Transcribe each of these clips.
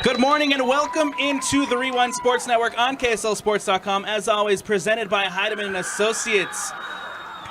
Good morning and welcome into the Rewind Sports Network on KSLSports.com. As always, presented by Cavemen Associates.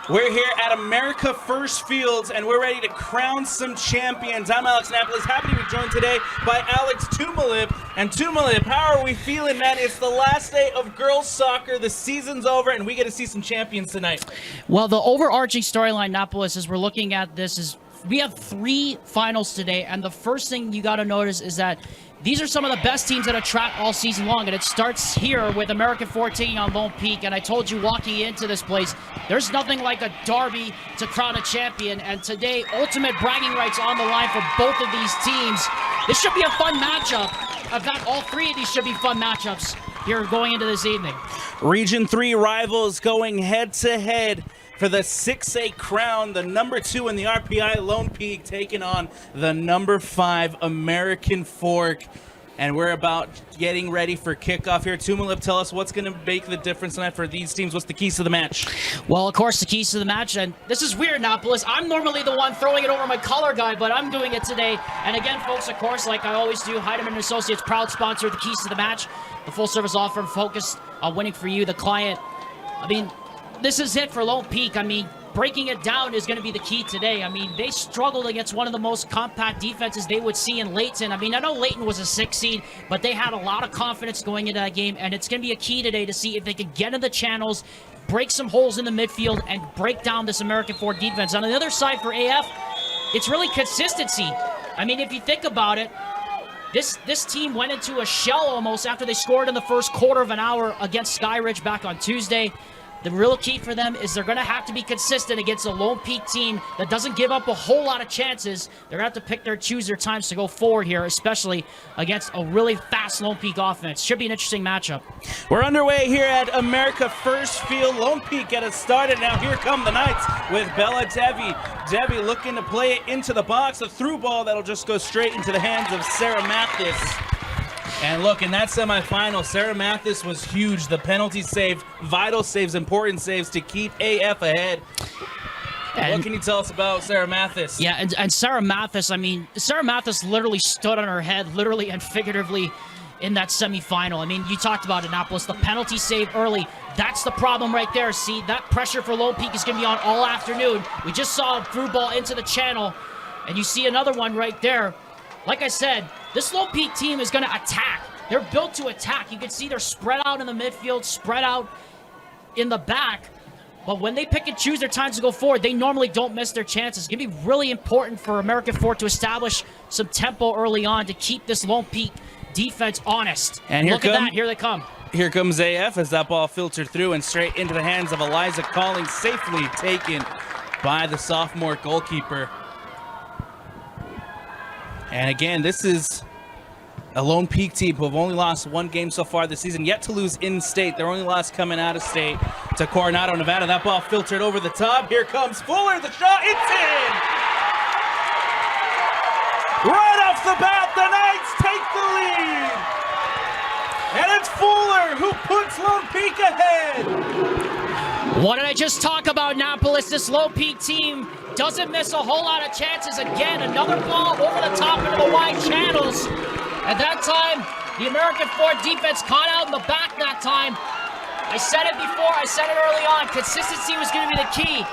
We're here at America First Fields, and we're ready to crown some champions. I'm Alex Napolis, happy to be joined today by Alex Tumalip. And Tumalip, how are we feeling, man? It's the last day of girls soccer. The season's over, and we get to see some champions tonight. Well, the overarching storyline, Napolis, as we're looking at this, is we have 3 finals today, and the first thing you got to notice is that these are some of the best teams that have tracked all season long, and it starts here with American 4 taking on Lone Peak. And I told you walking into this place, there's nothing like a derby to crown a champion. And today, ultimate bragging rights on the line for both of these teams. This should be a fun matchup. In fact, all 3 of these should be fun matchups here going into this evening. Region 3 rivals going head-to-head for the 6A crown. The number 2 in the RPI, Lone Peak, taking on the number 5 American Fork. And we're about getting ready for kickoff here. Tumalip, tell us what's going to make the difference tonight for these teams. What's the keys to the match? Well, of course, the keys to the match, and this is weird, Napolis. I'm normally the one throwing it over my color guy, but I'm doing it today. And again, folks, of course, like I always do, Cavemen Associates, proud sponsor of the keys to the match. The full-service law firm focused on winning for you, the client. I mean, this is it for Lone Peak. I mean, breaking it down is going to be the key today. I mean, they struggled against one of the most compact defenses they would see in Layton. I mean, I know Layton was a 6 seed, but they had a lot of confidence going into that game, and it's going to be a key today to see if they can get in the channels, break some holes in the midfield, and break down this American 4 defense. On the other side for AF, it's really consistency. I mean, if you think about it, this team went into a shell almost after they scored in the first quarter of an hour against Skyridge back on Tuesday. The real key for them is they're going to have to be consistent against a Lone Peak team that doesn't give up a whole lot of chances. They're going to have to choose their times to go forward here, especially against a really fast Lone Peak offense. Should be an interesting matchup. We're underway here at America First Field. Lone Peak get us started. Now here come the Knights with Bella Devi. Devi looking to play it into the box. A through ball that'll just go straight into the hands of Sarah Mathis. And look, in that semifinal, Sarah Mathis was huge. The penalty save, vital saves, important saves to keep AF ahead. And what can you tell us about Sarah Mathis? Yeah, and Sarah Mathis, I mean, Sarah Mathis literally stood on her head, literally and figuratively, in that semifinal. I mean, you talked about Annapolis, the penalty save early. That's the problem right there. See, that pressure for Lone Peak is going to be on all afternoon. We just saw a through ball into the channel, and you see another one right there. Like I said, this Lone Peak team is going to attack. They're built to attack. You can see they're spread out in the midfield, spread out in the back. But when they pick and choose their times to go forward, they normally don't miss their chances. It's going to be really important for American 4 to establish some tempo early on to keep this Lone Peak defense honest. And look at that. Here they come. Here comes AF as that ball filtered through and straight into the hands of Eliza Collins, safely taken by the sophomore goalkeeper. And again, this is a Lone Peak team who have only lost 1 game so far this season, yet to lose in-state. Their only loss coming out of state to Coronado, Nevada. That ball filtered over the top. Here comes Fuller, the shot, it's in! Right off the bat, the Knights take the lead! And it's Fuller who puts Lone Peak ahead! What did I just talk about, Napolis? This Lone Peak team doesn't miss a whole lot of chances. Again, another ball over the top into the wide channels. At that time, the American 4 defense caught out in the back that time. I said it before, I said it early on, consistency was going to be the key.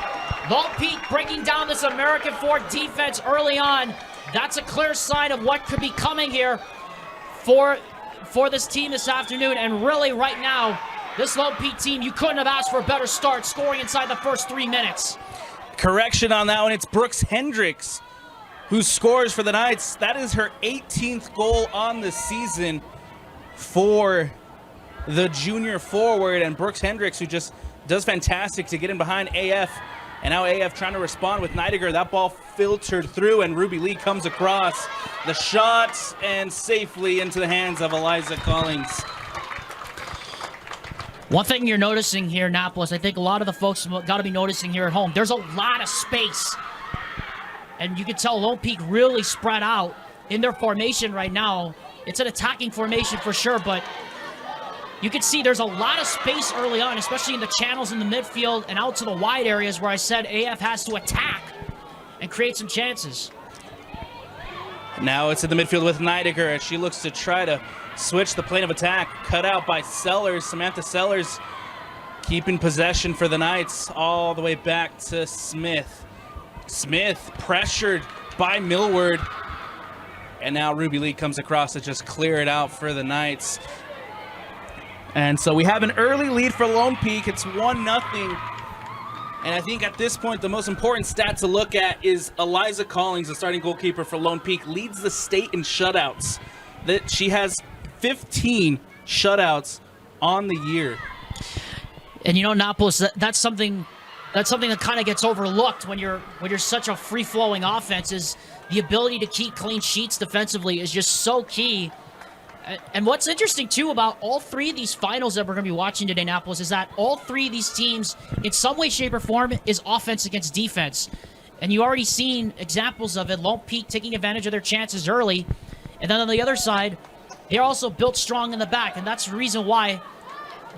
Lone Peak breaking down this American 4 defense early on. That's a clear sign of what could be coming here for this team this afternoon. And really, right now, this Lone Peak team, you couldn't have asked for a better start, scoring inside the first 3 minutes. Correction on that one, it's Brooks Hendricks who scores for the Knights. That is her 18th goal on the season for the junior forward. And Brooks Hendricks, who just does fantastic to get in behind AF. And now AF trying to respond with Neidiger. That ball filtered through, and Ruby Lee comes across the shots and safely into the hands of Eliza Collins. One thing you're noticing here, Annapolis, I think a lot of the folks got to be noticing here at home, there's a lot of space. And you can tell Lone Peak really spread out in their formation right now. It's an attacking formation for sure, but you can see there's a lot of space early on, especially in the channels in the midfield and out to the wide areas where I said AF has to attack and create some chances. Now it's in the midfield with Neidiger as she looks to try to switch the plane of attack. Cut out by Sellers. Samantha Sellers keeping possession for the Knights all the way back to Smith. Smith pressured by Millward. And now Ruby Lee comes across to just clear it out for the Knights. And so we have an early lead for Lone Peak. It's 1-0. And I think at this point, the most important stat to look at is Eliza Collins, the starting goalkeeper for Lone Peak, leads the state in shutouts. That she has 15 shutouts on the year. And you know, Annapolis, that's something that kind of gets overlooked when you're such a free-flowing offense. Is the ability to keep clean sheets defensively is just so key. And what's interesting, too, about all three of these finals that we're going to be watching today, Annapolis, is that all three of these teams, in some way, shape, or form, is offense against defense. And you already seen examples of it. Lone Peak taking advantage of their chances early. And then on the other side, they're also built strong in the back. And that's the reason why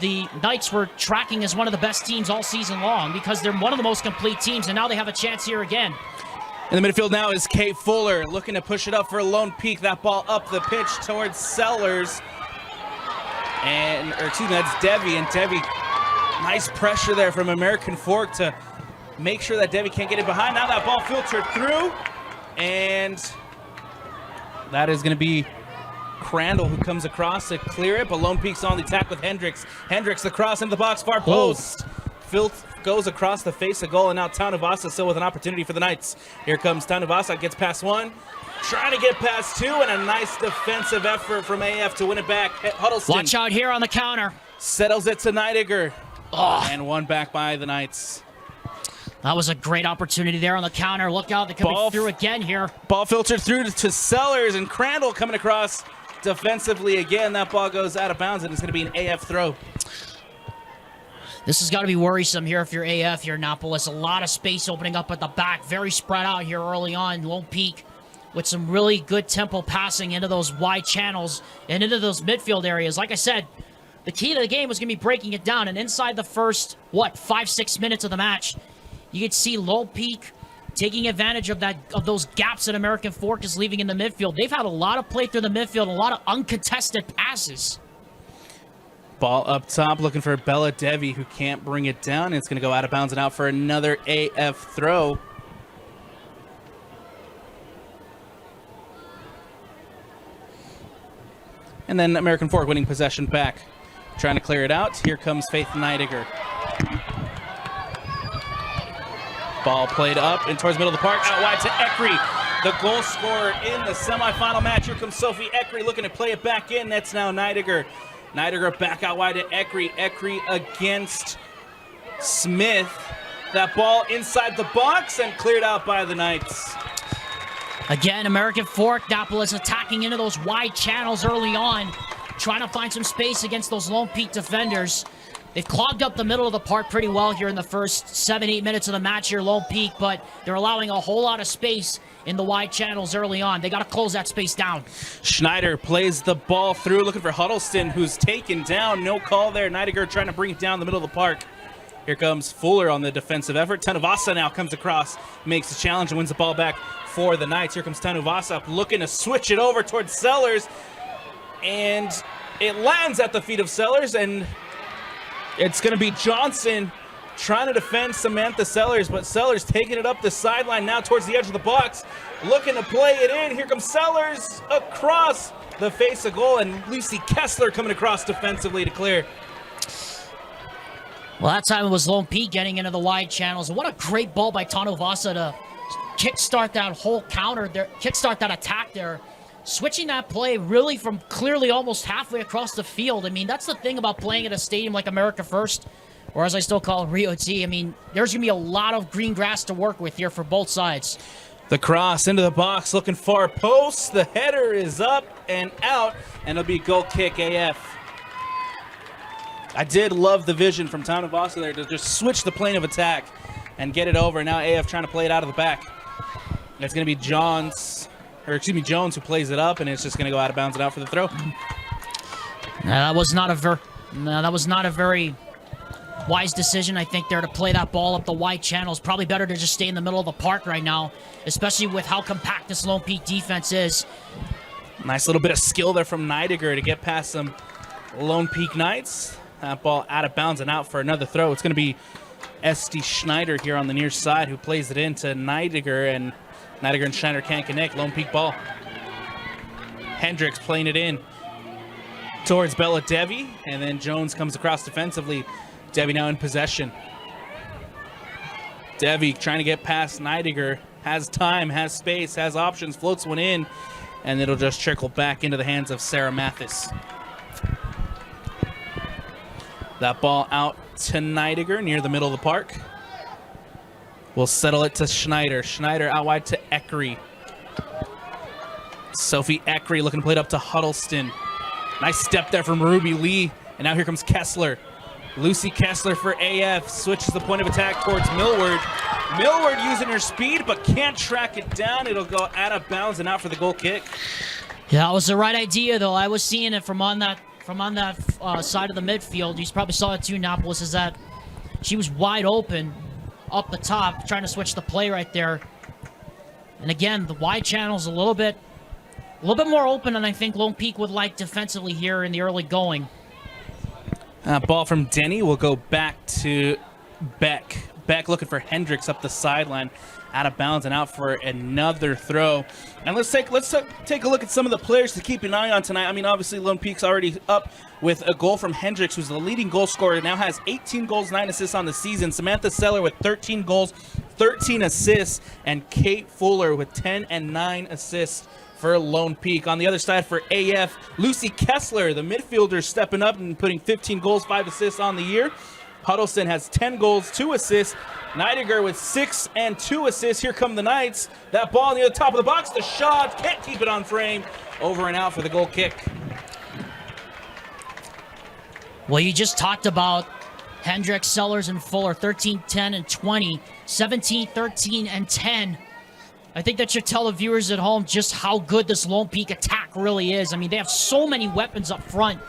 the Knights were tracking as one of the best teams all season long, because they're one of the most complete teams. And now they have a chance here again. In the midfield now is Kate Fuller looking to push it up for Lone Peak. That ball up the pitch towards Sellers. That's Debbie. And Debbie, nice pressure there from American Fork to make sure that Debbie can't get it behind. Now that ball filtered through. And that is going to be Crandall who comes across to clear it. But Lone Peak's on the attack with Hendricks. Hendricks the cross into the box, far post. Goes across the face of goal, and now Tanuvasa still with an opportunity for the Knights. Here comes Tanuvasa, gets past one, trying to get past two, and a nice defensive effort from AF to win it back. Huddleston. Watch out here on the counter. Settles it to Neidiger. And one back by the Knights. That was a great opportunity there on the counter. Look out, they could be through again here. Ball filtered through to Sellers, and Crandall coming across defensively again. That ball goes out of bounds, and it's going to be an AF throw. This has got to be worrisome here if you're AF here, Annapolis. A lot of space opening up at the back. Very spread out here early on. Lone Peak with some really good tempo passing into those wide channels and into those midfield areas. Like I said, the key to the game was going to be breaking it down. And inside the first, 5-6 minutes of the match, you could see Lone Peak taking advantage of those gaps that American Fork is leaving in the midfield. They've had a lot of play through the midfield, a lot of uncontested passes. Ball up top, looking for Bella Devi, who can't bring it down. It's going to go out of bounds and out for another AF throw. And then American Fork winning possession back. Trying to clear it out. Here comes Faith Neidiger. Ball played up and towards the middle of the park. Out wide to Ekry, the goal scorer in the semifinal match. Here comes Sophie Ekry looking to play it back in. That's now Neidiger. Neidiger back out wide to Ekry. Ekry against Smith. That ball inside the box and cleared out by the Knights. Again, American Fork, Annapolis attacking into those wide channels early on, trying to find some space against those Lone Peak defenders. They've clogged up the middle of the park pretty well here in the first 7-8 minutes of the match here, Lone Peak, but they're allowing a whole lot of space in the wide channels early on. They got to close that space down. Schneider plays the ball through, looking for Huddleston, who's taken down. No call there. Neidiger trying to bring it down the middle of the park. Here comes Fuller on the defensive effort. Tanuvasa now comes across, makes the challenge, and wins the ball back for the Knights. Here comes Tanuvasa looking to switch it over towards Sellers, and it lands at the feet of Sellers, and it's going to be Johnson trying to defend Samantha Sellers, but Sellers taking it up the sideline now towards the edge of the box, looking to play it in. Here comes Sellers across the face of goal, and Lucy Kessler coming across defensively to clear. Well, that time it was Lone Peak getting into the wide channels. And what a great ball by Tanuvasa to kickstart that whole counter there, kickstart that attack there. Switching that play really from clearly almost halfway across the field. I mean, that's the thing about playing at a stadium like America First, or as I still call it, Rio T. I mean, there's going to be a lot of green grass to work with here for both sides. The cross into the box, looking far post. The header is up and out, and it'll be goal kick AF. I did love the vision from Tanuvasa there to just switch the plane of attack and get it over. Now AF trying to play it out of the back. It's going to be Jones who plays it up, and it's just going to go out of bounds and out for the throw. That was not a very wise decision, I think, there to play that ball up the wide channels. Probably better to just stay in the middle of the park right now, especially with how compact this Lone Peak defense is. Nice little bit of skill there from Neidiger to get past some Lone Peak Knights. That ball out of bounds and out for another throw. It's going to be SD Schneider here on the near side who plays it into Neidiger, and Neidiger and Schneider can't connect. Lone Peak ball. Hendricks playing it in towards Bella Devi, and then Jones comes across defensively. Devi now in possession. Devi trying to get past Neidiger. Has time, has space, has options, floats one in, and it'll just trickle back into the hands of Sarah Mathis. That ball out to Neidiger near the middle of the park. We'll settle it to Schneider. Schneider out wide to Eckery. Sophie Eckery looking to play it up to Huddleston. Nice step there from Ruby Lee. And now here comes Kessler. Lucy Kessler for AF. Switches the point of attack towards Millward. Millward using her speed, but can't track it down. It'll go out of bounds and out for the goal kick. Yeah, that was the right idea, though. I was seeing it from on that side of the midfield. You probably saw it too, Annapolis, is that she was wide open up the top, trying to switch the play right there. And again, the wide channel's a little bit more open than I think Lone Peak would like defensively here in the early going. Ball from Denny will go back to Beck. Beck looking for Hendricks up the sideline, out of bounds and out for another throw. And let's take a look at some of the players to keep an eye on tonight. I mean, obviously Lone Peak's already up with a goal from Hendricks, who's the leading goal scorer, now has 18 goals, 9 assists on the season. Samantha Seller with 13 goals, 13 assists, and Kate Fuller with 10 and 9 assists for Lone Peak. On the other side for AF, Lucy Kessler, the midfielder, stepping up and putting 15 goals, 5 assists on the year. Huddleston has 10 goals, 2 assists. Neidiger with 6 and 2 assists. Here come the Knights. That ball near the top of the box. The shot can't keep it on frame. Over and out for the goal kick. Well, you just talked about Hendricks, Sellers, and Fuller, 13, 10, and 20, 17, 13, and 10. I think that should tell the viewers at home just how good this Lone Peak attack really is. I mean, they have so many weapons up front.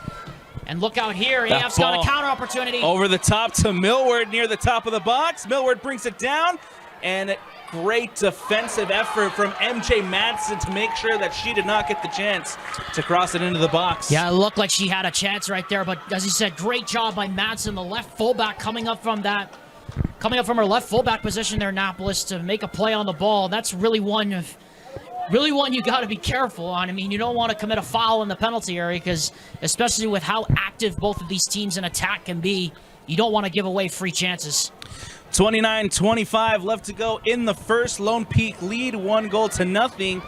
And look out here, AF's got a counter opportunity. Over the top to Millward near the top of the box. Millward brings it down, and great defensive effort from MJ Madsen to make sure that she did not get the chance to cross it into the box. Yeah, it looked like she had a chance right there, but as you said, great job by Madsen, the left fullback coming up from her left fullback position there, Annapolis, to make a play on the ball. That's really one you got to be careful on. I mean, you don't want to commit a foul in the penalty area because, especially with how active both of these teams in attack can be, you don't want to give away free chances. 29-25 left to go in the first. Lone Peak lead 1-0.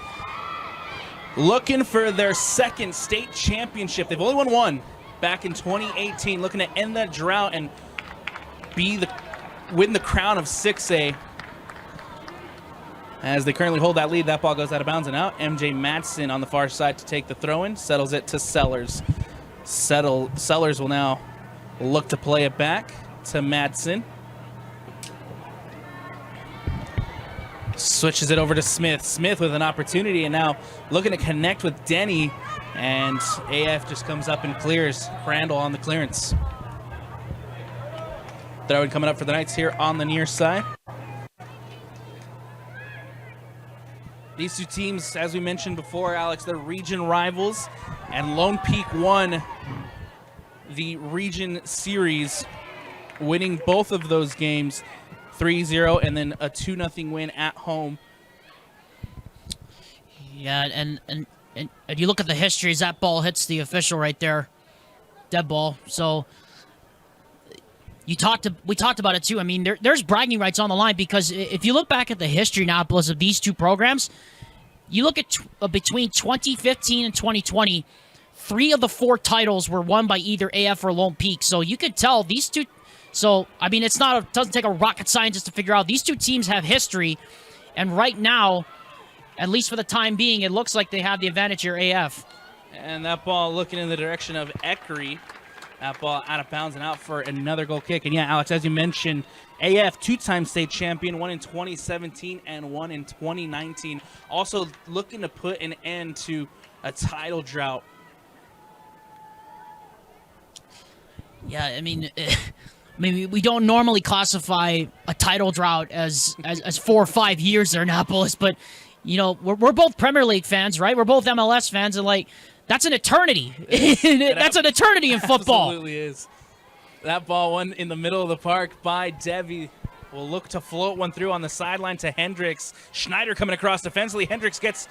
Looking for their second state championship. They've only won one back in 2018. Looking to end that drought and win the crown of 6A. As they currently hold that lead, that ball goes out of bounds and out. MJ Madsen on the far side to take the throw-in, settles it to Sellers. Sellers will now look to play it back to Madsen. Switches it over to Smith. Smith with an opportunity, and now looking to connect with Denny, and AF just comes up and clears. Crandall on the clearance. Throw-in coming up for the Knights here on the near side. These two teams, as we mentioned before, Alex, they're region rivals, and Lone Peak won the region series, winning both of those games 3-0 and then a 2-0 win at home. Yeah, and you look at the history as that ball hits the official right there, dead ball. So we talked about it too. I mean, there's bragging rights on the line because if you look back at the history now of these two programs, you look at between 2015 and 2020, 3 of the 4 titles were won by either AF or Lone Peak. So you could tell these two. So I mean, it doesn't take a rocket scientist to figure out these two teams have history, and right now, at least for the time being, it looks like they have the advantage here, AF. And that ball looking in the direction of Eckery. That ball out of bounds and out for another goal kick. And yeah, Alex, as you mentioned, AF 2-time state champion, one in 2017 and one in 2019. Also looking to put an end to a title drought. Yeah, I mean, I mean, we don't normally classify a title drought as 4 or 5 years there, Annapolis, but, you know, we're both Premier League fans, right? We're both MLS fans, and, like, that's an eternity. That's an eternity in football. Absolutely is. That ball won in the middle of the park by Devi. Will look to float one through on the sideline to Hendricks. Schneider coming across defensively. Hendricks gets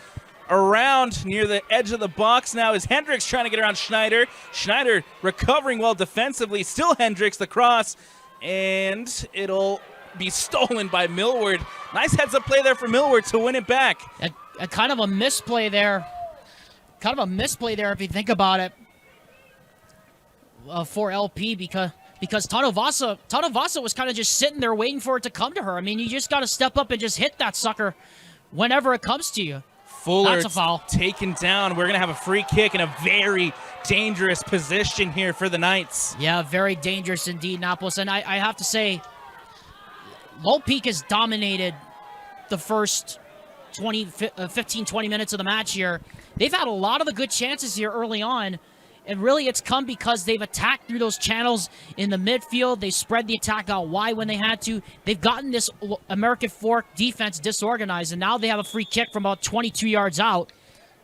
around near the edge of the box now is Hendricks trying to get around Schneider. Schneider recovering well defensively. Still Hendricks, the cross, and it'll be stolen by Millward. Nice heads-up play there for Millward to win it back. A kind of a misplay there. Kind of a misplay there if you think about it for LP because Tanuvasa was kind of just sitting there waiting for it to come to her. I mean, you just got to step up and just hit that sucker whenever it comes to you. Fuller That's a foul. Taken down. We're going to have a free kick in a very dangerous position here for the Knights. Yeah, very dangerous indeed, Annapolis. And I have to say, Low Peak has dominated the first 15, 20 minutes of the match here. They've had a lot of the good chances here early on. And really, it's come because they've attacked through those channels in the midfield. They spread the attack out wide when they had to. They've gotten this American Fork defense disorganized, and now they have a free kick from about 22 yards out.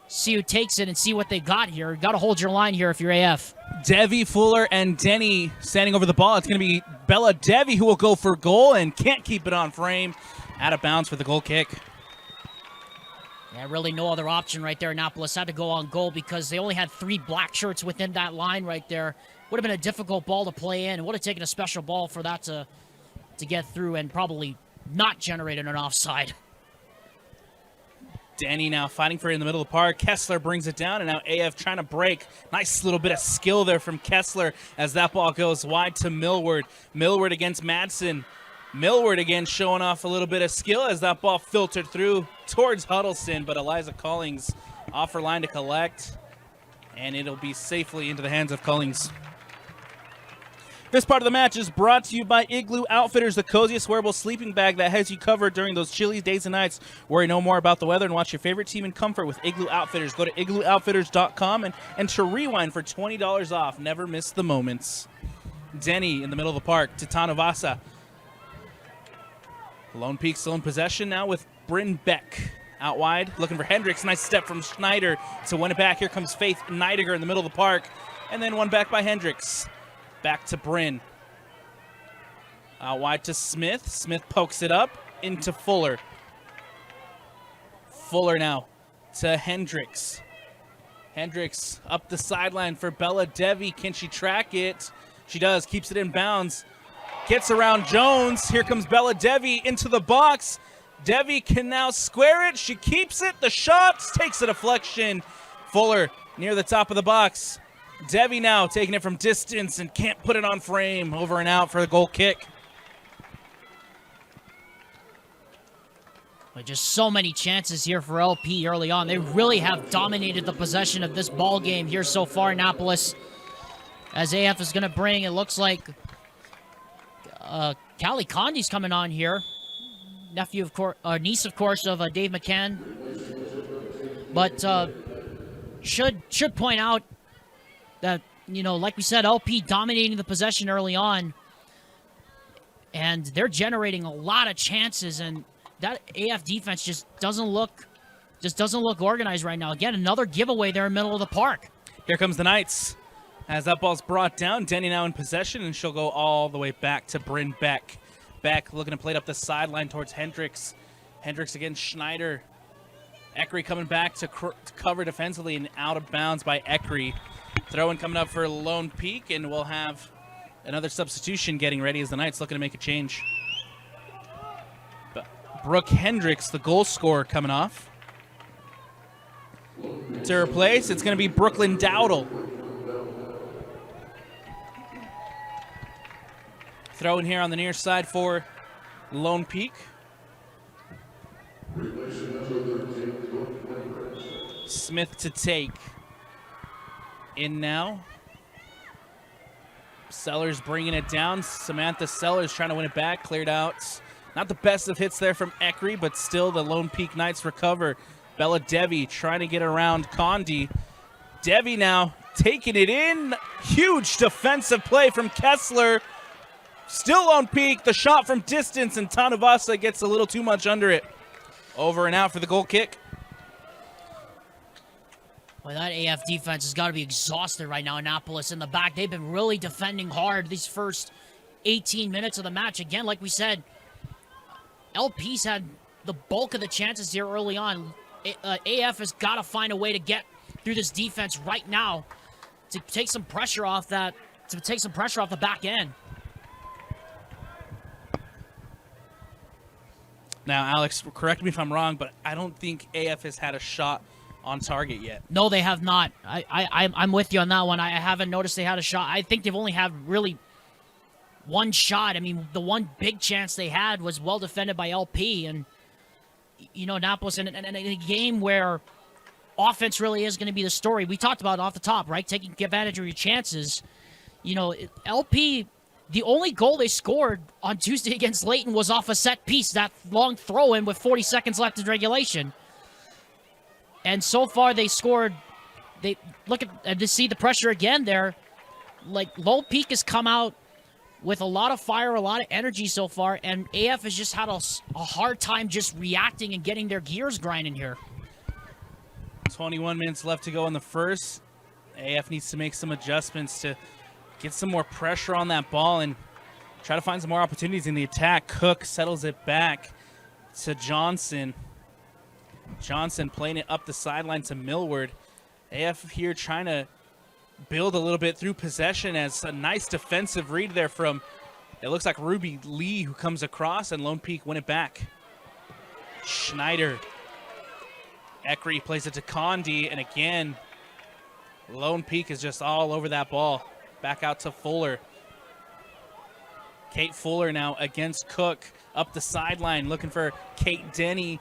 See who takes it and see what they got here. Got to hold your line here if you're AF. Devi, Fuller, and Denny standing over the ball. It's going to be Bella Devi who will go for goal and can't keep it on frame. Out of bounds for the goal kick. Yeah, really no other option right there. Annapolis had to go on goal because they only had 3 black shirts within that line right there. Would have been a difficult ball to play in. It would have taken a special ball for that to get through and probably not generated an offside. Denny now fighting for it in the middle of the park. Kessler brings it down, and now AF trying to break. Nice little bit of skill there from Kessler as that ball goes wide to Millward. Millward against Madsen. Millward again showing off a little bit of skill as that ball filtered through towards Huddleston, but Eliza Cullings off her line to collect, and it'll be safely into the hands of Cullings. This part of the match is brought to you by Igloo Outfitters, the coziest wearable sleeping bag that has you covered during those chilly days and nights. Worry no more about the weather and watch your favorite team in comfort with Igloo Outfitters. Go to igloooutfitters.com and enter Rewind for $20 off. Never miss the moments. Denny in the middle of the park to Tanuvasa. Lone Peak still in possession now with Bryn Beck out wide, looking for Hendricks. Nice step from Schneider to win it back. Here comes Faith Neidiger in the middle of the park, and then one back by Hendricks. Back to Bryn. Out wide to Smith. Smith pokes it up into Fuller. Fuller now to Hendricks. Hendricks up the sideline for Bella Devi. Can she track it? She does. Keeps it in bounds. Gets around Jones. Here comes Bella Devi into the box. Devi can now square it. She keeps it. The shot takes a deflection. Fuller near the top of the box. Devi now taking it from distance and can't put it on frame. Over and out for the goal kick. Just so many chances here for LP early on. They really have dominated the possession of this ball game here so far, Annapolis. As AF is going to bring, it looks like Callie Condi's coming on here. Niece, of course, of Dave McCann. But should point out that, you know, like we said, LP dominating the possession early on. And they're generating a lot of chances, and that AF defense just doesn't look organized right now. Again, another giveaway there in the middle of the park. Here comes the Knights. As that ball's brought down, Denny now in possession, and she'll go all the way back to Bryn Beck. Beck looking to play it up the sideline towards Hendricks. Hendricks against Schneider. Eckery coming back to cover defensively and out of bounds by Eckery. Throw-in coming up for Lone Peak, and we'll have another substitution getting ready as the Knights looking to make a change. Brooke Hendricks, the goal scorer, coming off. To replace, it's going to be Brooklyn Dowdle. Throw in here on the near side for Lone Peak. Smith to take. In now. Sellers bringing it down. Samantha Sellers trying to win it back. Cleared out. Not the best of hits there from Eckery, but still the Lone Peak Knights recover. Bella Devi trying to get around Condi. Devi now taking it in. Huge defensive play from Kessler. Still on peak. The shot from distance, and Tanavasa gets a little too much under it. Over and out for the goal kick. Well, that AF defense has got to be exhausted right now. Annapolis in the back. They've been really defending hard these first 18 minutes of the match. Again, like we said, LP's had the bulk of the chances here early on. AF has got to find a way to get through this defense right now to take some pressure off that, to take some pressure off the back end. Now, Alex, correct me if I'm wrong, but I don't think AF has had a shot on target yet. No, they have not. I'm with you on that one. I haven't noticed they had a shot. I think they've only had really one shot. I mean, the one big chance they had was well defended by LP. And, you know, Annapolis in a game where offense really is going to be the story. We talked about it off the top, right? Taking advantage of your chances. You know, LP, the only goal they scored on Tuesday against Layton was off a set piece, that long throw-in with 40 seconds left in regulation. And so far they scored, they look at, to see the pressure again there. Like, Lone Peak has come out with a lot of fire, a lot of energy so far, and AF has just had a hard time just reacting and getting their gears grinding here. 21 minutes left to go in the first. AF needs to make some adjustments to get some more pressure on that ball and try to find some more opportunities in the attack. Cook settles it back to Johnson. Johnson playing it up the sideline to Millward. AF here trying to build a little bit through possession as a nice defensive read there from, it looks like Ruby Lee, who comes across, and Lone Peak win it back. Schneider. Ekry plays it to Condi, and again, Lone Peak is just all over that ball. Back out to Fuller. Kate Fuller now against Cook up the sideline, looking for Kate Denny.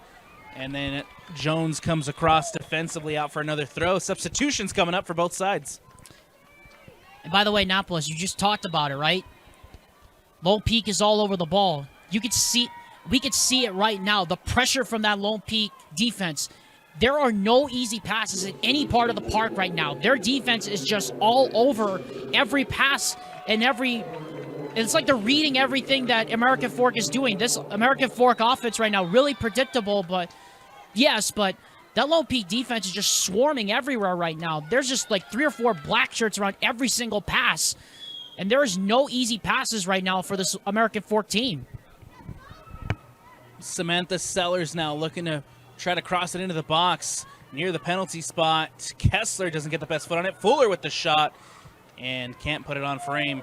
And then Jones comes across defensively out for another throw. Substitutions coming up for both sides. And by the way, Annapolis, you just talked about it, right? Lone Peak is all over the ball. You could see, we could see it right now. The pressure from that Lone Peak defense. There are no easy passes in any part of the park right now. Their defense is just all over every pass and every... It's like they're reading everything that American Fork is doing. This American Fork offense right now, really predictable, but yes, but that Lone Peak defense is just swarming everywhere right now. There's just like 3 or 4 black shirts around every single pass, and there is no easy passes right now for this American Fork team. Samantha Sellers now looking to try to cross it into the box near the penalty spot. Kessler doesn't get the best foot on it. Fuller with the shot and can't put it on frame.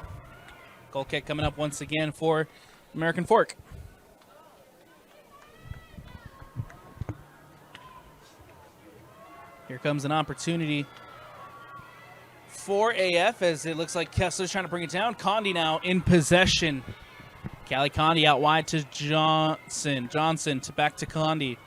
Goal kick coming up once again for American Fork. Here comes an opportunity for AF as it looks like Kessler's trying to bring it down. Condi now in possession. Callie Condi out wide to Johnson. Johnson to back to Condi.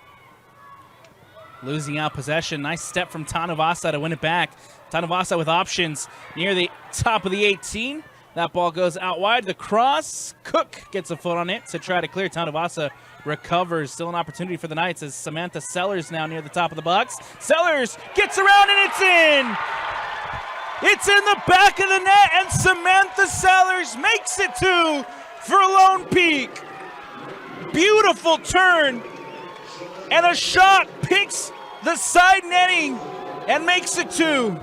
Losing out possession. Nice step from Tanavasa to win it back. Tanavasa with options near the top of the 18. That ball goes out wide. The cross. Cook gets a foot on it to try to clear. Tanavasa recovers. Still an opportunity for the Knights as Samantha Sellers now near the top of the box. Sellers gets around and it's in! It's in the back of the net and Samantha Sellers makes it 2 for Lone Peak. Beautiful turn. And a shot picks the side netting and makes it 2.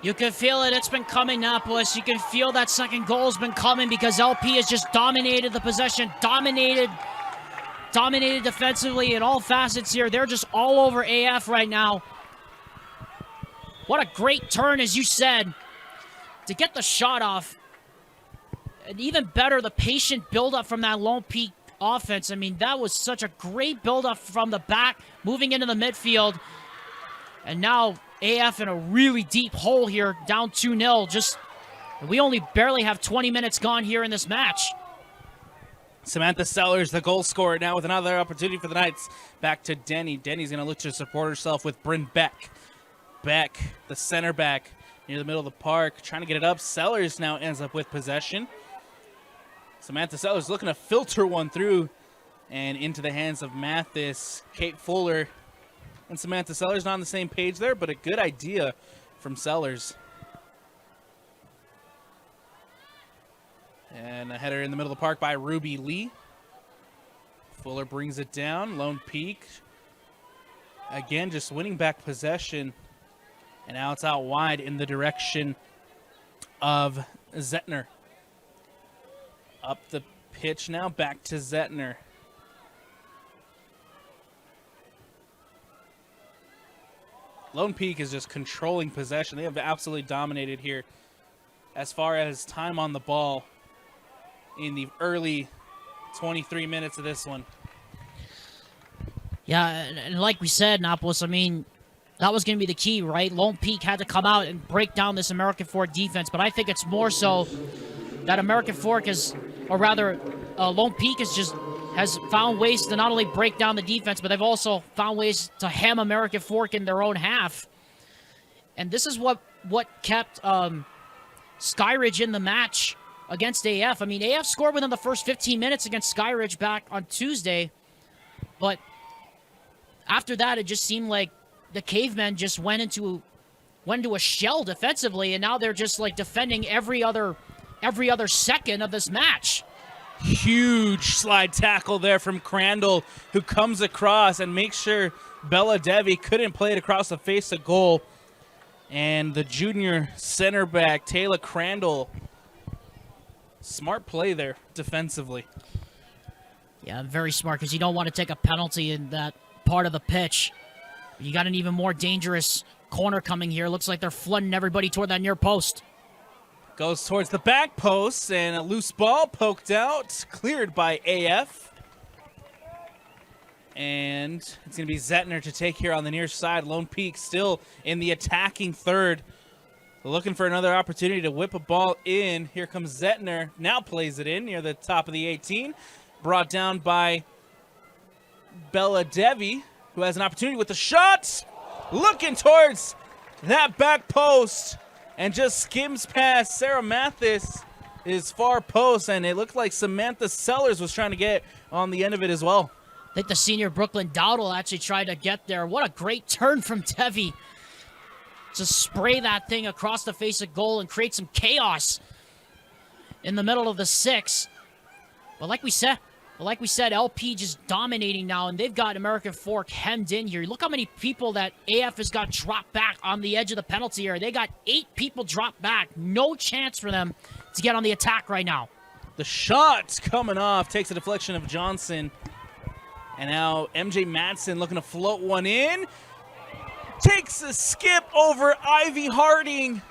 You can feel it. It's been coming, Annapolis. You can feel that second goal's been coming because LP has just dominated the possession, dominated defensively in all facets here. They're just all over AF right now. What a great turn, as you said, to get the shot off. And even better, the patient buildup from that Lone Peak offense. I mean, that was such a great buildup from the back, moving into the midfield. And now AF in a really deep hole here, down 2-0. We only barely have 20 minutes gone here in this match. Samantha Sellers, the goal scorer, now with another opportunity for the Knights. Back to Denny. Denny's going to look to support herself with Bryn Beck. Beck, the center back, near the middle of the park, trying to get it up. Sellers now ends up with possession. Samantha Sellers looking to filter one through and into the hands of Mathis. Kate Fuller and Samantha Sellers not on the same page there, but a good idea from Sellers. And a header in the middle of the park by Ruby Lee. Fuller brings it down. Lone Peak. Again, just winning back possession. And now it's out wide in the direction of Zettner. Up the pitch now, back to Zettner. Lone Peak is just controlling possession. They have absolutely dominated here as far as time on the ball in the early 23 minutes of this one. Yeah, and like we said, Napolis, I mean, that was going to be the key, right? Lone Peak had to come out and break down this American Fork defense, but I think it's more so that American Fork is, or rather, Lone Peak has found ways to not only break down the defense, but they've also found ways to hem American Fork in their own half. And this is what kept Skyridge in the match against AF. I mean, AF scored within the first 15 minutes against Skyridge back on Tuesday, but after that, it just seemed like the Cavemen just went into a shell defensively, and now they're just like defending every other second of this match. Huge slide tackle there from Crandall, who comes across and makes sure Bella Devi couldn't play it across the face of goal. And the junior center back, Taylor Crandall, smart play there defensively. Yeah, very smart, because you don't want to take a penalty in that part of the pitch. You got an even more dangerous corner coming here. Looks like they're flooding everybody toward that near post. Goes towards the back post, and a loose ball poked out, cleared by AF. And it's going to be Zettner to take here on the near side. Lone Peak still in the attacking third, looking for another opportunity to whip a ball in. Here comes Zettner, now plays it in near the top of the 18. Brought down by Bella Devi, who has an opportunity with the shot. Looking towards that back post and just skims past Sarah Mathis, his far post, and it looked like Samantha Sellers was trying to get on the end of it as well. I think the senior Brooklyn Dowdle actually tried to get there. What a great turn from Devi to spray that thing across the face of goal and create some chaos in the middle of the six. But like we said, LP just dominating now, and they've got American Fork hemmed in here. Look how many people that AF has got dropped back on the edge of the penalty area. They got 8 people dropped back. No chance for them to get on the attack right now. The shot coming off, takes a deflection of Johnson. And now MJ Madsen looking to float one in. Takes a skip over Ivy Harding.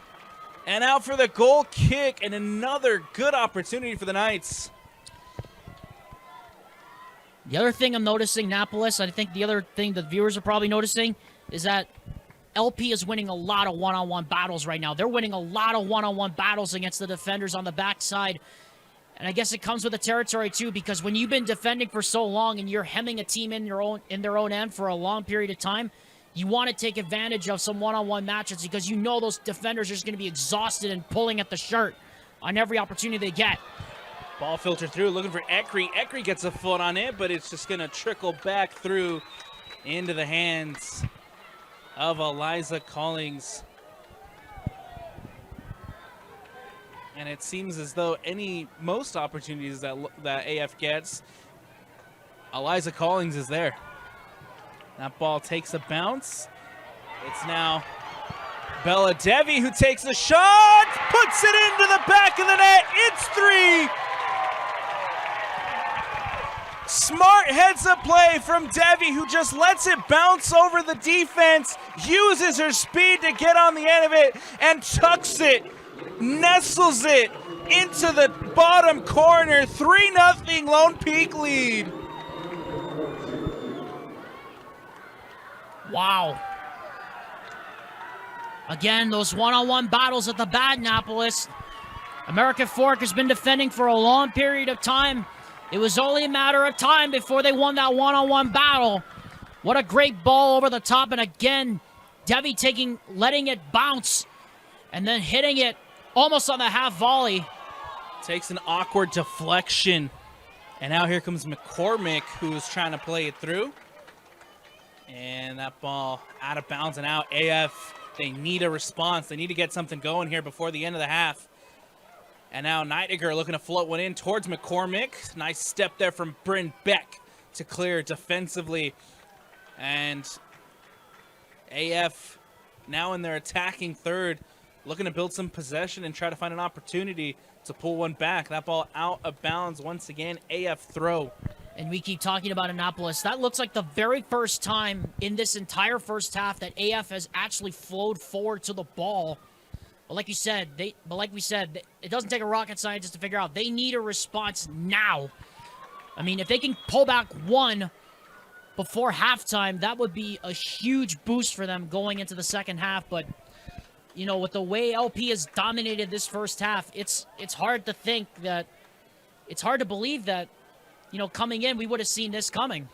And out for the goal kick, and another good opportunity for the Knights. The other thing I'm noticing, Napolis, I think the other thing the viewers are probably noticing, is that LP is winning a lot of one-on-one battles right now. They're winning a lot of one-on-one battles against the defenders on the backside. And I guess it comes with the territory, too, because when you've been defending for so long and you're hemming a team in their own end for a long period of time, you want to take advantage of some one-on-one matches because you know those defenders are just going to be exhausted and pulling at the shirt on every opportunity they get. Ball filtered through, looking for Ekry. Ekry gets a foot on it, but it's just going to trickle back through into the hands of Eliza Collings. And it seems as though most opportunities that AF gets, Eliza Collings is there. That ball takes a bounce. It's now Bella Devi who takes a shot, puts it into the back of the net. It's 3. Smart heads-up play from Devi, who just lets it bounce over the defense, uses her speed to get on the end of it, and tucks it, nestles it into the bottom corner. 3-0 Lone Peak lead. Wow. Again, those one-on-one battles at the bat, Annapolis. American Fork has been defending for a long period of time. It was only a matter of time before they won that one-on-one battle. What a great ball over the top, and again, Devi letting it bounce, and then hitting it almost on the half volley. Takes an awkward deflection, and now here comes McCormick, who is trying to play it through. And that ball out of bounds and out. AF, they need a response. They need to get something going here before the end of the half. And now Neidiger looking to float one in towards McCormick. Nice step there from Bryn Beck to clear defensively. And AF now in their attacking third, looking to build some possession and try to find an opportunity to pull one back. That ball out of bounds once again. AF throw. And we keep talking about Annapolis. That looks like the very first time in this entire first half that AF has actually flowed forward to the ball. But like we said, it doesn't take a rocket scientist to figure out they need a response now. I mean, if they can pull back one before halftime, that would be a huge boost for them going into the second half. But you know, with the way LP has dominated this first half, it's hard to think that, it's hard to believe that, you know, coming in, we would have seen this coming.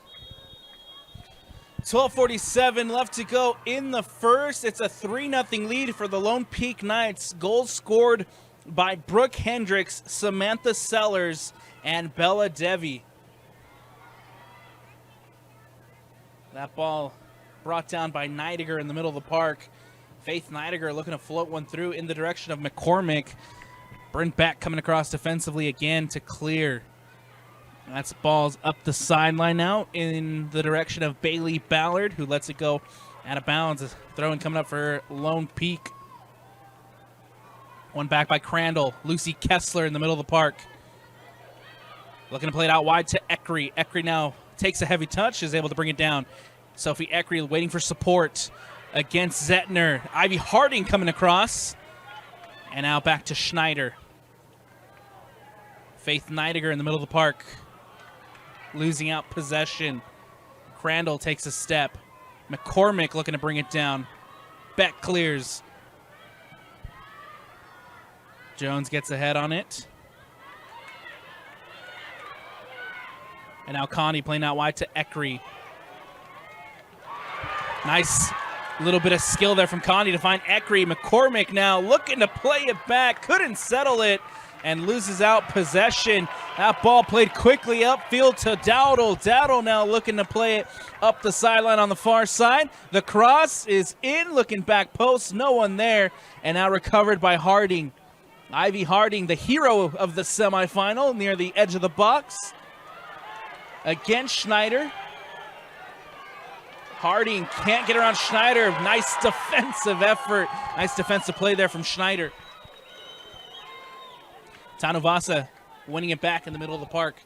12:47 left to go in the first. It's a 3-0 lead for the Lone Peak Knights. Goals scored by Brooke Hendricks, Samantha Sellers, and Bella Devi. That ball brought down by Neidiger in the middle of the park. Faith Neidiger looking to float one through in the direction of McCormick. Brent Beck coming across defensively again to clear. That's balls up the sideline now in the direction of Bailey Ballard, who lets it go out of bounds. Throwing coming up for Lone Peak. One back by Crandall. Lucy Kessler in the middle of the park. Looking to play it out wide to Eckery. Eckery now takes a heavy touch, is able to bring it down. Sophie Eckery waiting for support against Zettner. Ivy Harding coming across. And now back to Schneider. Faith Neidiger in the middle of the park. Losing out possession. Crandall takes a step. McCormick looking to bring it down. Beck clears. Jones gets ahead on it. And now Connie playing out wide to Eckery. Nice little bit of skill there from Connie to find Eckery. McCormick now looking to play it back. Couldn't settle it and loses out possession. That ball played quickly upfield to Dowdle. Dowdle now looking to play it up the sideline on the far side. The cross is in, looking back post. No one there. And now recovered by Harding. Ivy Harding, the hero of the semifinal, near the edge of the box. Against Schneider. Harding can't get around Schneider. Nice defensive effort. Nice defensive play there from Schneider. Tanuvasa winning it back in the middle of the park.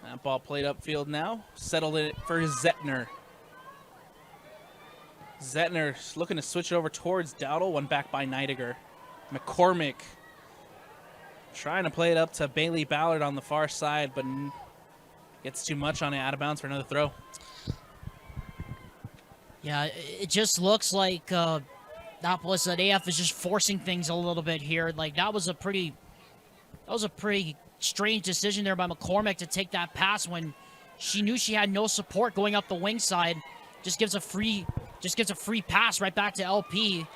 That ball played upfield now. Settled it for Zettner. Zettner looking to switch it over towards Dowdle. One back by Neidiger. McCormick trying to play it up to Bailey Ballard on the far side, but gets too much on it, out of bounds for another throw. Yeah, it just looks like Annapolis at AF is just forcing things a little bit here. Like that was a pretty strange decision there by McCormick to take that pass when she knew she had no support going up the wing side. Just gives a free pass right back to LP.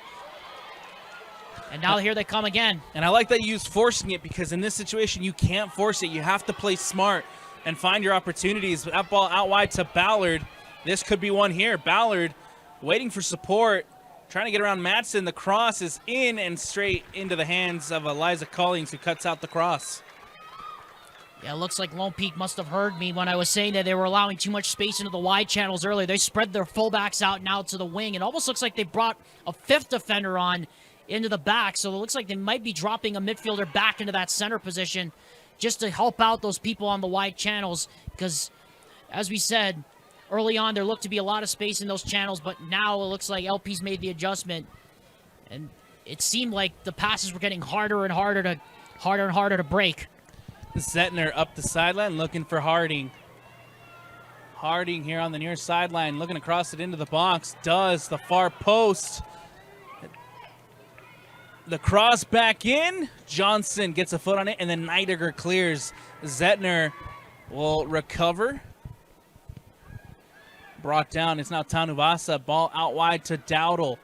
And now here they come again. And I like that you used forcing it, because in this situation you can't force it. You have to play smart and find your opportunities. That ball out wide to Ballard. This could be one here. Ballard waiting for support, trying to get around Madsen. The cross is in and straight into the hands of Eliza Collings, who cuts out the cross. Yeah, it looks like Lone Peak must have heard me when I was saying that they were allowing too much space into the wide channels earlier. They spread their fullbacks out now to the wing. It almost looks like they brought a fifth defender on into the back, so it looks like they might be dropping a midfielder back into that center position just to help out those people on the wide channels, because as we said early on, there looked to be a lot of space in those channels, but now it looks like LP's made the adjustment, and it seemed like the passes were getting harder and harder to break. Zettner up the sideline looking for Harding. Harding here on the near sideline looking to cross it into the box. Does the far post. The cross back in. Johnson gets a foot on it, and then Neidiger clears. Zettner will recover. Brought down. It's now Tanuvasa. Ball out wide to Dowdle.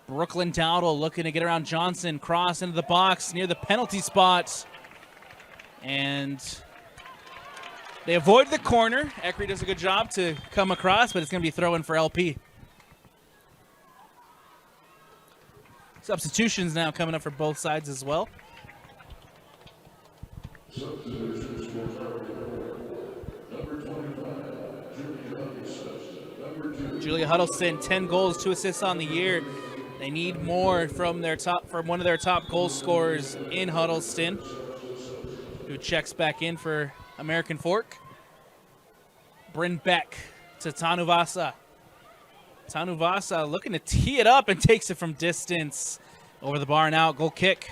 Brooklyn Dowdle looking to get around Johnson. Cross into the box near the penalty spot. And They avoid the corner. Eckery does a good job to come across, but it's going to be throw-in for LP. Substitutions now coming up for both sides as well. Julia Huddleston, 10 goals, 2 assists on the year. They need more from one of their top goal scorers in Huddleston, who checks back in for American Fork. Bryn Beck to Tanuvasa. Tanuvasa looking to tee it up and takes it from distance. Over the bar and out, goal kick.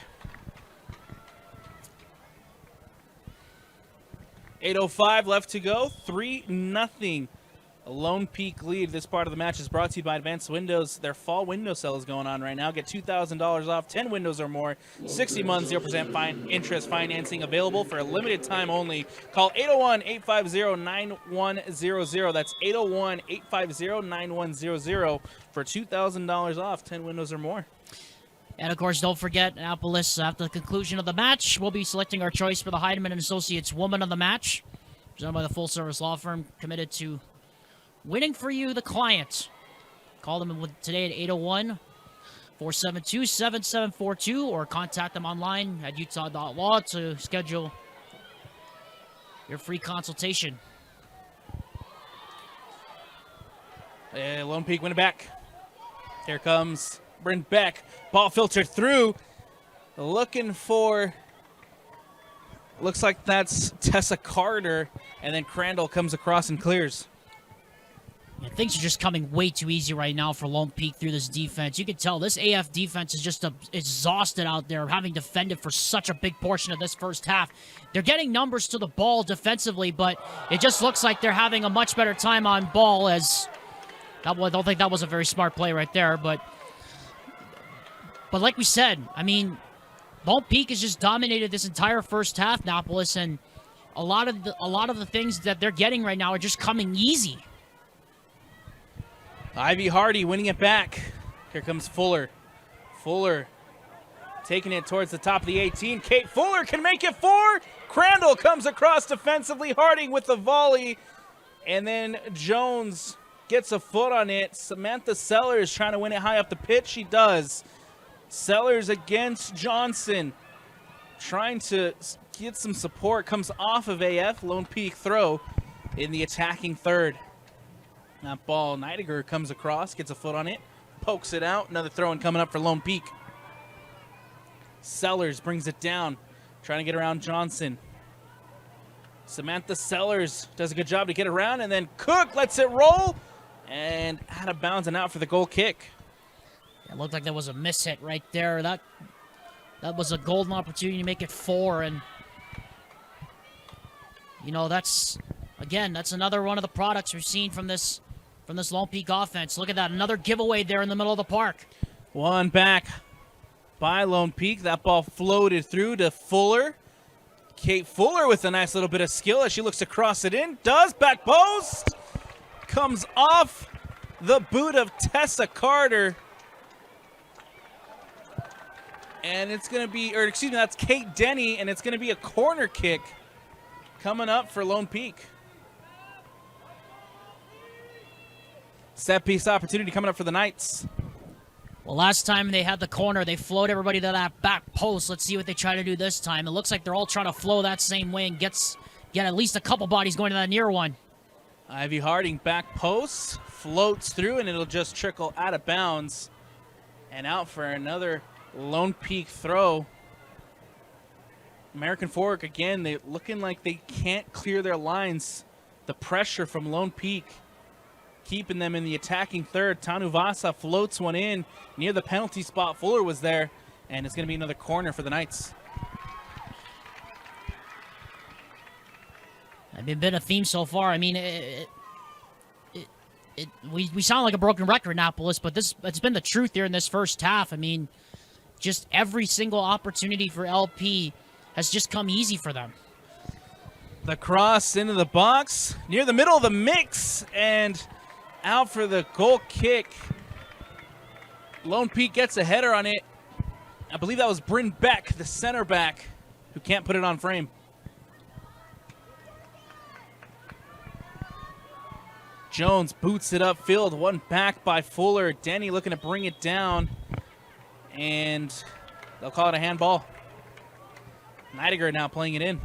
8:05 left to go, 3-0. A Lone Peak lead. This part of the match is brought to you by Advanced Windows. Their fall window sale is going on right now. Get $2,000 off, 10 windows or more, 60 months, 0% interest financing available for a limited time only. Call 801-850-9100. That's 801-850-9100 for $2,000 off, 10 windows or more. And, of course, don't forget, Annapolis, after the conclusion of the match, we'll be selecting our choice for the Heidemann & Associates Woman of the Match, presented by the full-service law firm committed to winning for you, the client. Call them today at 801-472-7742 or contact them online at utah.law to schedule your free consultation. Lone Peak winning back. Here comes Bryn Beck. Ball filtered through. Looking for, looks like that's Tessa Carter. And then Crandall comes across and clears. Yeah, things are just coming way too easy right now for Lone Peak through this defense. You can tell this AF defense is just exhausted out there, having defended for such a big portion of this first half. They're getting numbers to the ball defensively, but it just looks like they're having a much better time on ball. As I don't think that was a very smart play right there, but like we said, I mean, Lone Peak has just dominated this entire first half, Annapolis, and a lot of the things that they're getting right now are just coming easy. Ivy Hardy winning it back. Here comes Fuller. Fuller taking it towards the top of the 18. Kate Fuller can make it 4. Crandall comes across defensively. Harding with the volley. And then Jones gets a foot on it. Samantha Sellers trying to win it high up the pitch. She does. Sellers against Johnson. Trying to get some support. Comes off of AF. Lone Peak throw in the attacking third. That ball, Neidiger comes across, gets a foot on it, pokes it out. Another throw-in coming up for Lone Peak. Sellers brings it down, trying to get around Johnson. Samantha Sellers does a good job to get around, and then Cook lets it roll, and out of bounds and out for the goal kick. It looked like there was a miss hit right there. That was a golden opportunity to make it 4, and you know, that's another one of the products we've seen from this Lone Peak offense. Look at that, another giveaway there in the middle of the park. One back by Lone Peak. That ball floated through to Fuller. Kate Fuller with a nice little bit of skill as she looks to cross it in. Does, back post. Comes off the boot of Tessa Carter. And it's going to be, or excuse me, that's Kate Denny, and it's going to be a corner kick coming up for Lone Peak. Set piece opportunity coming up for the Knights. Well, last time they had the corner, they float everybody to that back post. Let's see what they try to do this time. It looks like they're all trying to flow that same way and get at least a couple bodies going to that near one. Ivy Harding back post, floats through, and it'll just trickle out of bounds and out for another Lone Peak throw. American Fork, again, they're looking like they can't clear their lines. The pressure from Lone Peak keeping them in the attacking third. Tanuvasa floats one in near the penalty spot. Fuller was there, and it's going to be another corner for the Knights. I mean, been a theme so far. I mean, we sound like a broken record, Annapolis, but it's been the truth here in this first half. I mean, just every single opportunity for LP has just come easy for them. The cross into the box near the middle of the mix and out for the goal kick. Lone Peak gets a header on it. I believe that was Bryn Beck, the center back, who can't put it on frame. Jones boots it upfield. One back by Fuller. Denny looking to bring it down. And they'll call it a handball. Neidiger now playing it in.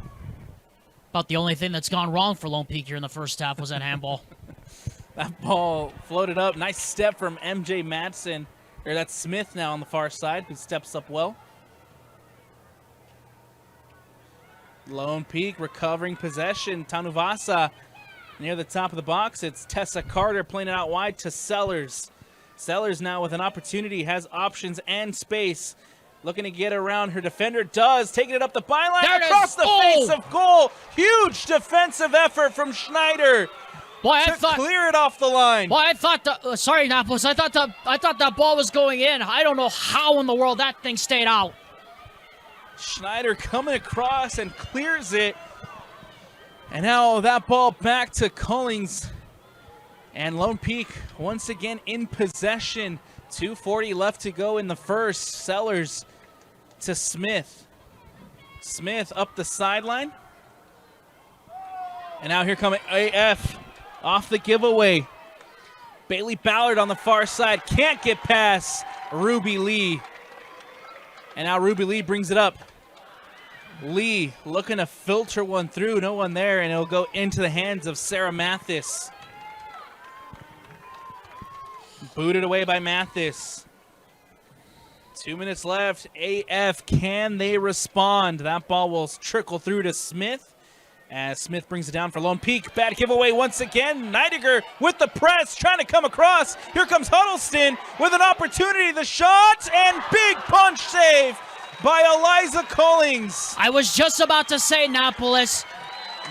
About the only thing that's gone wrong for Lone Peak here in the first half was that handball. That ball floated up. Nice step from MJ Madsen. Or that's Smith now on the far side, who steps up well. Lone Peak recovering possession. Tanuvasa near the top of the box. It's Tessa Carter playing it out wide to Sellers. Sellers now with an opportunity, has options and space. Looking to get around her defender. Does. Taking it up the byline. Across the face of goal. Huge defensive effort from Schneider. Boy, I to thought, clear it off the line. Boy, I thought sorry, Napolis. I thought that ball was going in. I don't know how in the world that thing stayed out. Schneider coming across and clears it. And now that ball back to Cullings. And Lone Peak once again in possession. 2:40 left to go in the first. Sellers to Smith. Smith up the sideline. And now here coming AF off the giveaway. Bailey Ballard on the far side. Can't get past Ruby Lee. And now Ruby Lee brings it up. Lee looking to filter one through. No one there, and it'll go into the hands of Sarah Mathis. Booted away by Mathis. 2 minutes left. AF, can they respond? That ball will trickle through to Smith as Smith brings it down for Lone Peak. Bad giveaway once again. Neidiger with the press, trying to come across. Here comes Huddleston with an opportunity. The shot and big punch save by Eliza Collins. I was just about to say, Napolis,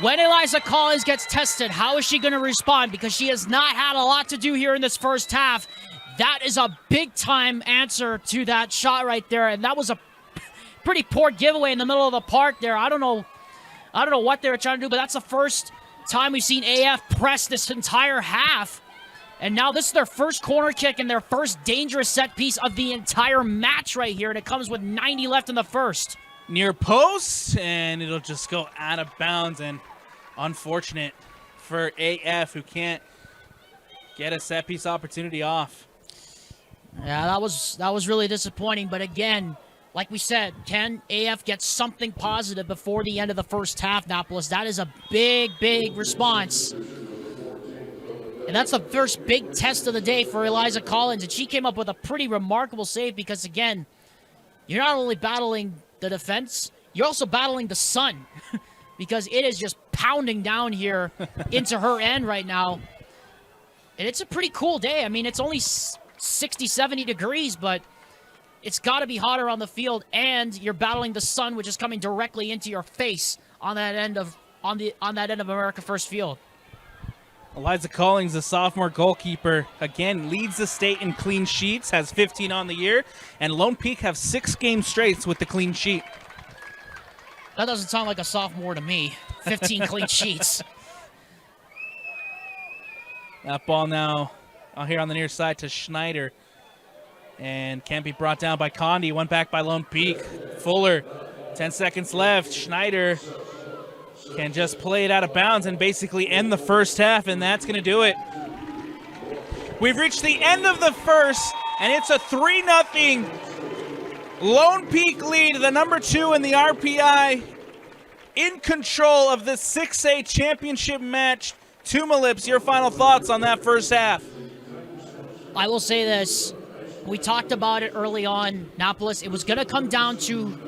when Eliza Collins gets tested, how is she going to respond? Because she has not had a lot to do here in this first half. That is a big-time answer to that shot right there, and that was a pretty poor giveaway in the middle of the park there. I don't know what they were trying to do, but that's the first time we've seen AF press this entire half. And now this is their first corner kick and their first dangerous set piece of the entire match right here, and it comes with 90 left in the first. Near post, and it'll just go out of bounds, and unfortunate for AF, who can't get a set piece opportunity off. Yeah, that was really disappointing, but again, like we said, can AF get something positive before the end of the first half, Napolis? That is a big, big response. And that's the first big test of the day for Eliza Collins, and she came up with a pretty remarkable save because, again, you're not only battling the defense, you're also battling the sun because it is just pounding down here into her end right now. And it's a pretty cool day. I mean, it's only 60, 70 degrees, but it's got to be hotter on the field, and you're battling the sun, which is coming directly into your face on that end of America First Field. Eliza Collins, the sophomore goalkeeper, again leads the state in clean sheets, has 15 on the year, and Lone Peak have 6 game straights with the clean sheet. That doesn't sound like a sophomore to me. 15 clean sheets. That ball now out here on the near side to Schneider, and can't be brought down by Condi. One back by Lone Peak. Fuller, 10 seconds left. Schneider can just play it out of bounds and basically end the first half, and that's going to do it. We've reached the end of the first, and it's a 3-0 Lone Peak lead, the number 2 in the RPI, in control of the 6A championship match. Tumalips, your final thoughts on that first half? I will say this. We talked about it early on, Napolis. It was going to come down to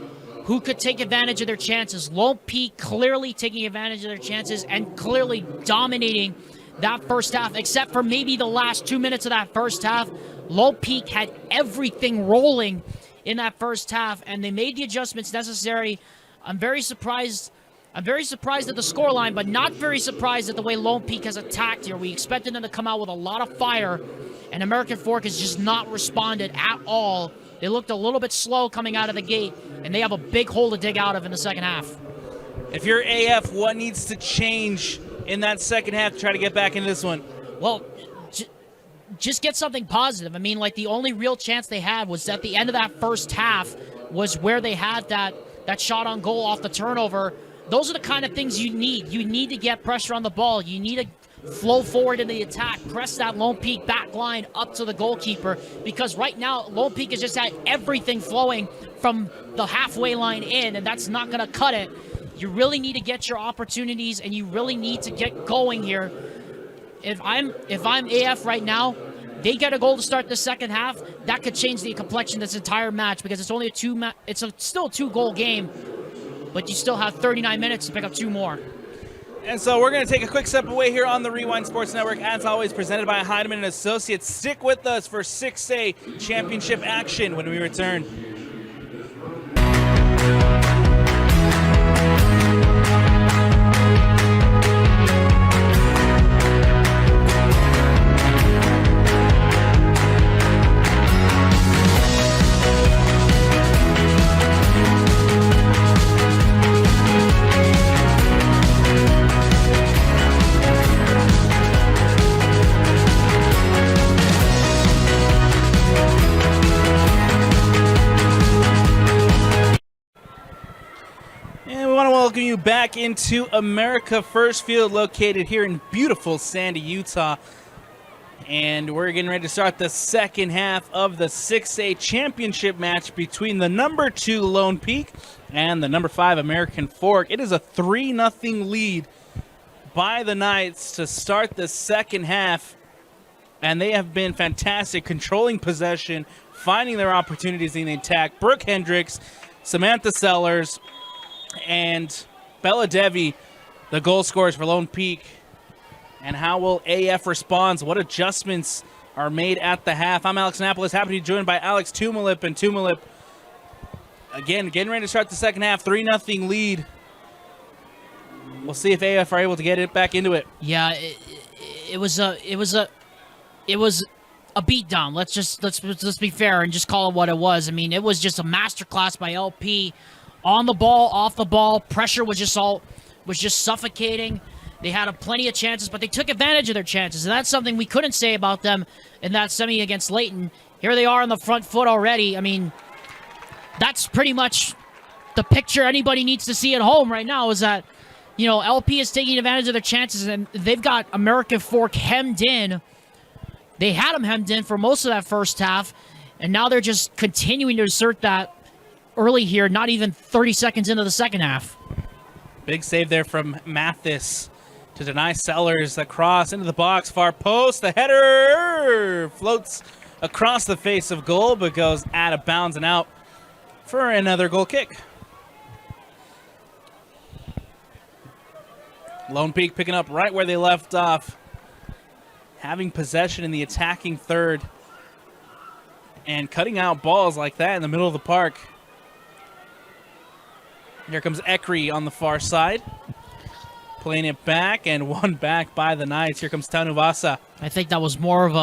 who could take advantage of their chances. Lone Peak clearly taking advantage of their chances and clearly dominating that first half, except for maybe the last 2 minutes of that first half. Lone Peak had everything rolling in that first half, and they made the adjustments necessary. I'm very surprised at the scoreline, but not very surprised at the way Lone Peak has attacked here. We expected them to come out with a lot of fire, and American Fork has just not responded at all. They looked a little bit slow coming out of the gate, and they have a big hole to dig out of in the second half. If you're AF, what needs to change in that second half to try to get back into this one? Well, just get something positive. I mean, like, the only real chance they had was at the end of that first half was where they had that shot on goal off the turnover. Those are the kind of things you need. You need to get pressure on the ball. You need to flow forward in the attack, press that Lone Peak back line up to the goalkeeper, because right now Lone Peak has just had everything flowing from the halfway line in, and that's not going to cut it. You really need to get your opportunities, and you really need to get going here. If I'm AF right now, they get a goal to start the second half, that could change the complexion of this entire match, because it's only still a 2-goal game, but you still have 39 minutes to pick up 2 more. And so we're going to take a quick step away here on the Rewind Sports Network, as always presented by Heidemann & Associates. Stick with us for 6A championship action when we return. Welcome you back into America First Field, located here in beautiful Sandy, Utah. And we're getting ready to start the second half of the 6A championship match between the number 2 Lone Peak and the number 5 American Fork. It is a 3-0 lead by the Knights to start the second half. And they have been fantastic, controlling possession, finding their opportunities in the attack. Brooke Hendricks, Samantha Sellers, and Bella Devi, the goal scorers for Lone Peak. And how will AF respond? What adjustments are made at the half? I'm Alex Annapolis, happy to be joined by Alex Tumalip. And Tumalip, again, getting ready to start the second half, 3-0 lead. We'll see if AF are able to get it back into it. Yeah, it was a beatdown. Let's be fair and just call it what it was. I mean, it was just a masterclass by LP. On the ball, off the ball, pressure was just suffocating. They had plenty of chances, but they took advantage of their chances, and that's something we couldn't say about them in that semi against Layton. Here they are on the front foot already. I mean, that's pretty much the picture anybody needs to see at home right now, is that, you know, LP is taking advantage of their chances, and they've got American Fork hemmed in. They had them hemmed in for most of that first half, and now they're just continuing to assert that early here, not even 30 seconds into the second half. Big save there from Mathis to deny Sellers. The cross into the box, far post. The header floats across the face of goal, but goes out of bounds and out for another goal kick. Lone Peak picking up right where they left off, having possession in the attacking third and cutting out balls like that in the middle of the park. Here comes Ekri on the far side, playing it back, and one back by the Knights. Here comes Tanuvasa. I think that was more of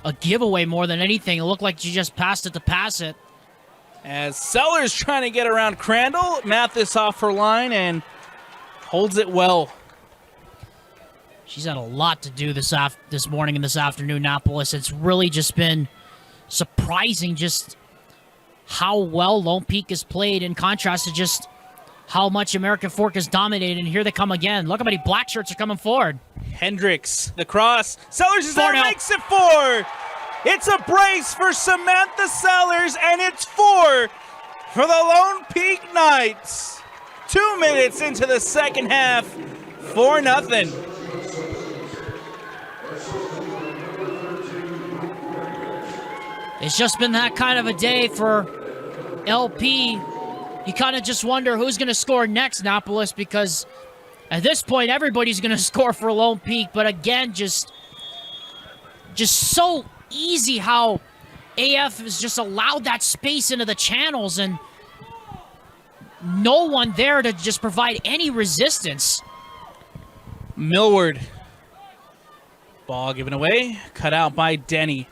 a giveaway more than anything. It looked like she just passed it to pass it. As Sellers trying to get around Crandall, Mathis off her line and holds it well. She's had a lot to do this morning and this afternoon, Annapolis. It's really just been surprising just how well Lone Peak has played, in contrast to just how much American Fork has dominated. And here they come again. Look how many black shirts are coming forward. Hendricks, the cross. Sellers is there, makes it 4. It's a brace for Samantha Sellers, and it's 4 for the Lone Peak Knights. 2 minutes into the second half, 4-0. It's just been that kind of a day for LP. You kind of just wonder who's going to score next, Annapolis, because at this point, everybody's going to score for Lone Peak. But again, just so easy how AF has just allowed that space into the channels, and no one there to just provide any resistance. Millward. Ball given away, cut out by Denny.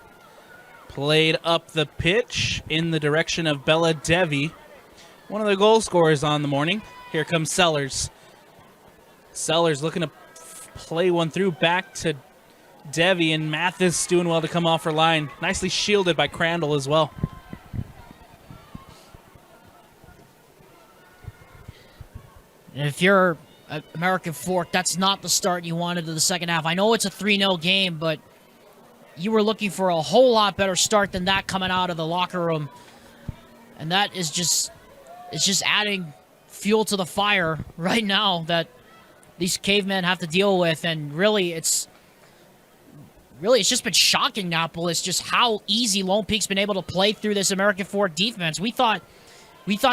Played up the pitch in the direction of Bella Devi, one of the goal scorers on the morning. Here comes Sellers. Sellers looking to play one through back to Devi, and Mathis doing well to come off her line. Nicely shielded by Crandall as well. If you're American Fork, that's not the start you wanted to the second half. I know it's a 3-0 game, but you were looking for a whole lot better start than that coming out of the locker room. And that is just, it's just adding fuel to the fire right now that these cavemen have to deal with. And really, it's just been shocking, Annapolis, just how easy Lone Peak's been able to play through this American Fork defense. We thought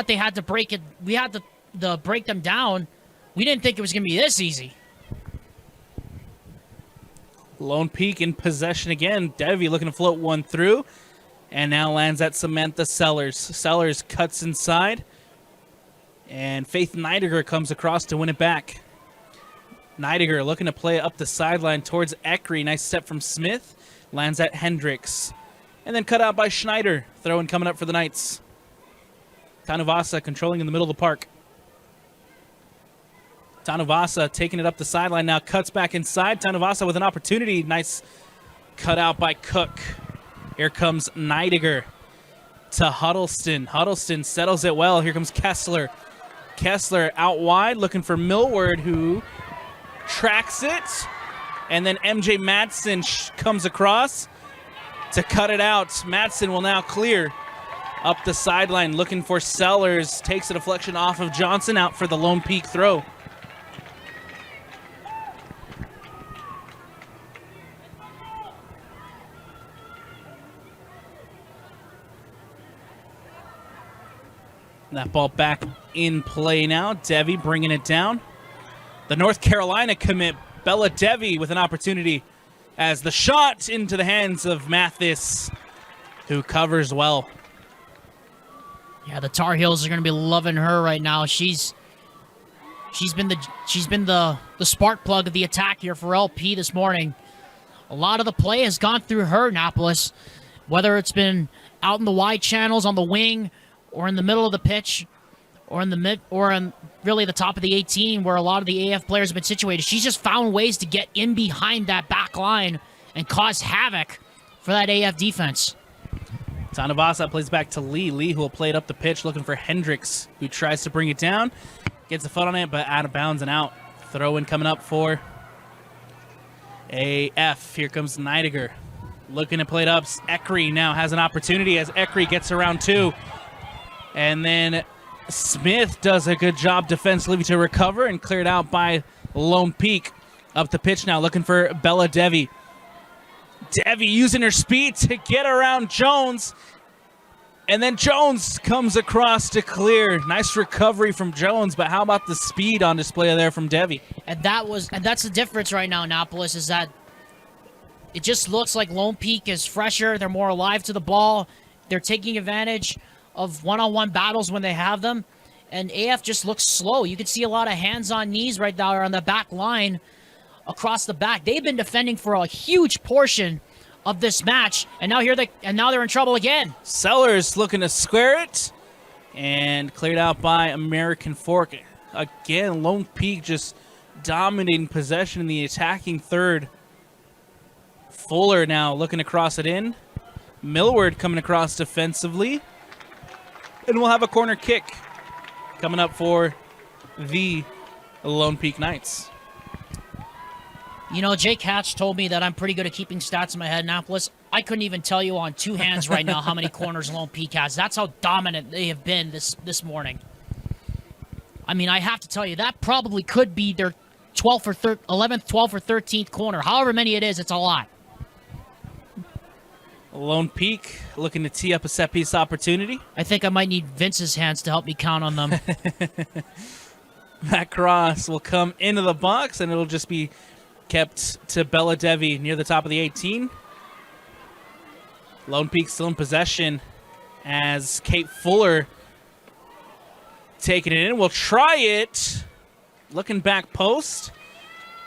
they had to break it. We had to break them down. We didn't think it was going to be this easy. Lone Peak in possession again. Devi looking to float one through. And now lands at Samantha Sellers. Sellers cuts inside. And Faith Neidiger comes across to win it back. Neidiger looking to play up the sideline towards Eckery. Nice step from Smith. Lands at Hendricks. And then cut out by Schneider. Throw-in coming up for the Knights. Tanuvasa controlling in the middle of the park. Tanuvasa taking it up the sideline now. Cuts back inside. Tanuvasa with an opportunity. Nice cut out by Cook. Here comes Neidiger to Huddleston. Huddleston settles it well. Here comes Kessler. Kessler out wide looking for Millward, who tracks it. And then MJ Madsen comes across to cut it out. Madsen will now clear up the sideline looking for Sellers. Takes a deflection off of Johnson, out for the Lone Peak throw. That ball back in play now. Devi bringing it down. The North Carolina commit, Bella Devi, with an opportunity as the shot into the hands of Mathis, who covers well. Yeah, the Tar Heels are going to be loving her right now. She's been the spark plug of the attack here for LP this morning. A lot of the play has gone through her, Annapolis, whether it's been out in the wide channels on the wing, or in the middle of the pitch, or in really the top of the 18, where a lot of the AF players have been situated. She's just found ways to get in behind that back line and cause havoc for that AF defense. Tanuvasa plays back to Lee. Lee, who will play it up the pitch, looking for Hendricks, who tries to bring it down. Gets a foot on it, but out of bounds and out. Throw in coming up for AF. Here comes Neidiger. Looking to play it up. Eckery now has an opportunity as Eckery gets around two. And then Smith does a good job defensively to recover and cleared out by Lone Peak. Up the pitch now, looking for Bella Devi. Devi using her speed to get around Jones. And then Jones comes across to clear. Nice recovery from Jones, but how about the speed on display there from Devi? And that's the difference right now, Annapolis, is that it just looks like Lone Peak is fresher. They're more alive to the ball. They're taking advantage of one-on-one battles when they have them, and AF just looks slow. You can see a lot of hands on knees right there on the back line across the back. They've been defending for a huge portion of this match, and now they're in trouble again. Sellers looking to square it, and cleared out by American Fork. Again, Lone Peak just dominating possession in the attacking third. Fuller now looking to cross it in. Millward coming across defensively. And we'll have a corner kick coming up for the Lone Peak Knights. You know, Jake Hatch told me that I'm pretty good at keeping stats in my head, Annapolis. I couldn't even tell you on two hands right now how many corners Lone Peak has. That's how dominant they have been this morning. I mean, I have to tell you, that probably could be their 11th, 12th, or 13th corner. However many it is, it's a lot. Lone Peak looking to tee up a set-piece opportunity. I think I might need Vince's hands to help me count on them. That cross will come into the box, and it'll just be kept to Bella Devi near the top of the 18. Lone Peak still in possession as Kate Fuller taking it in. We'll try it. Looking back post.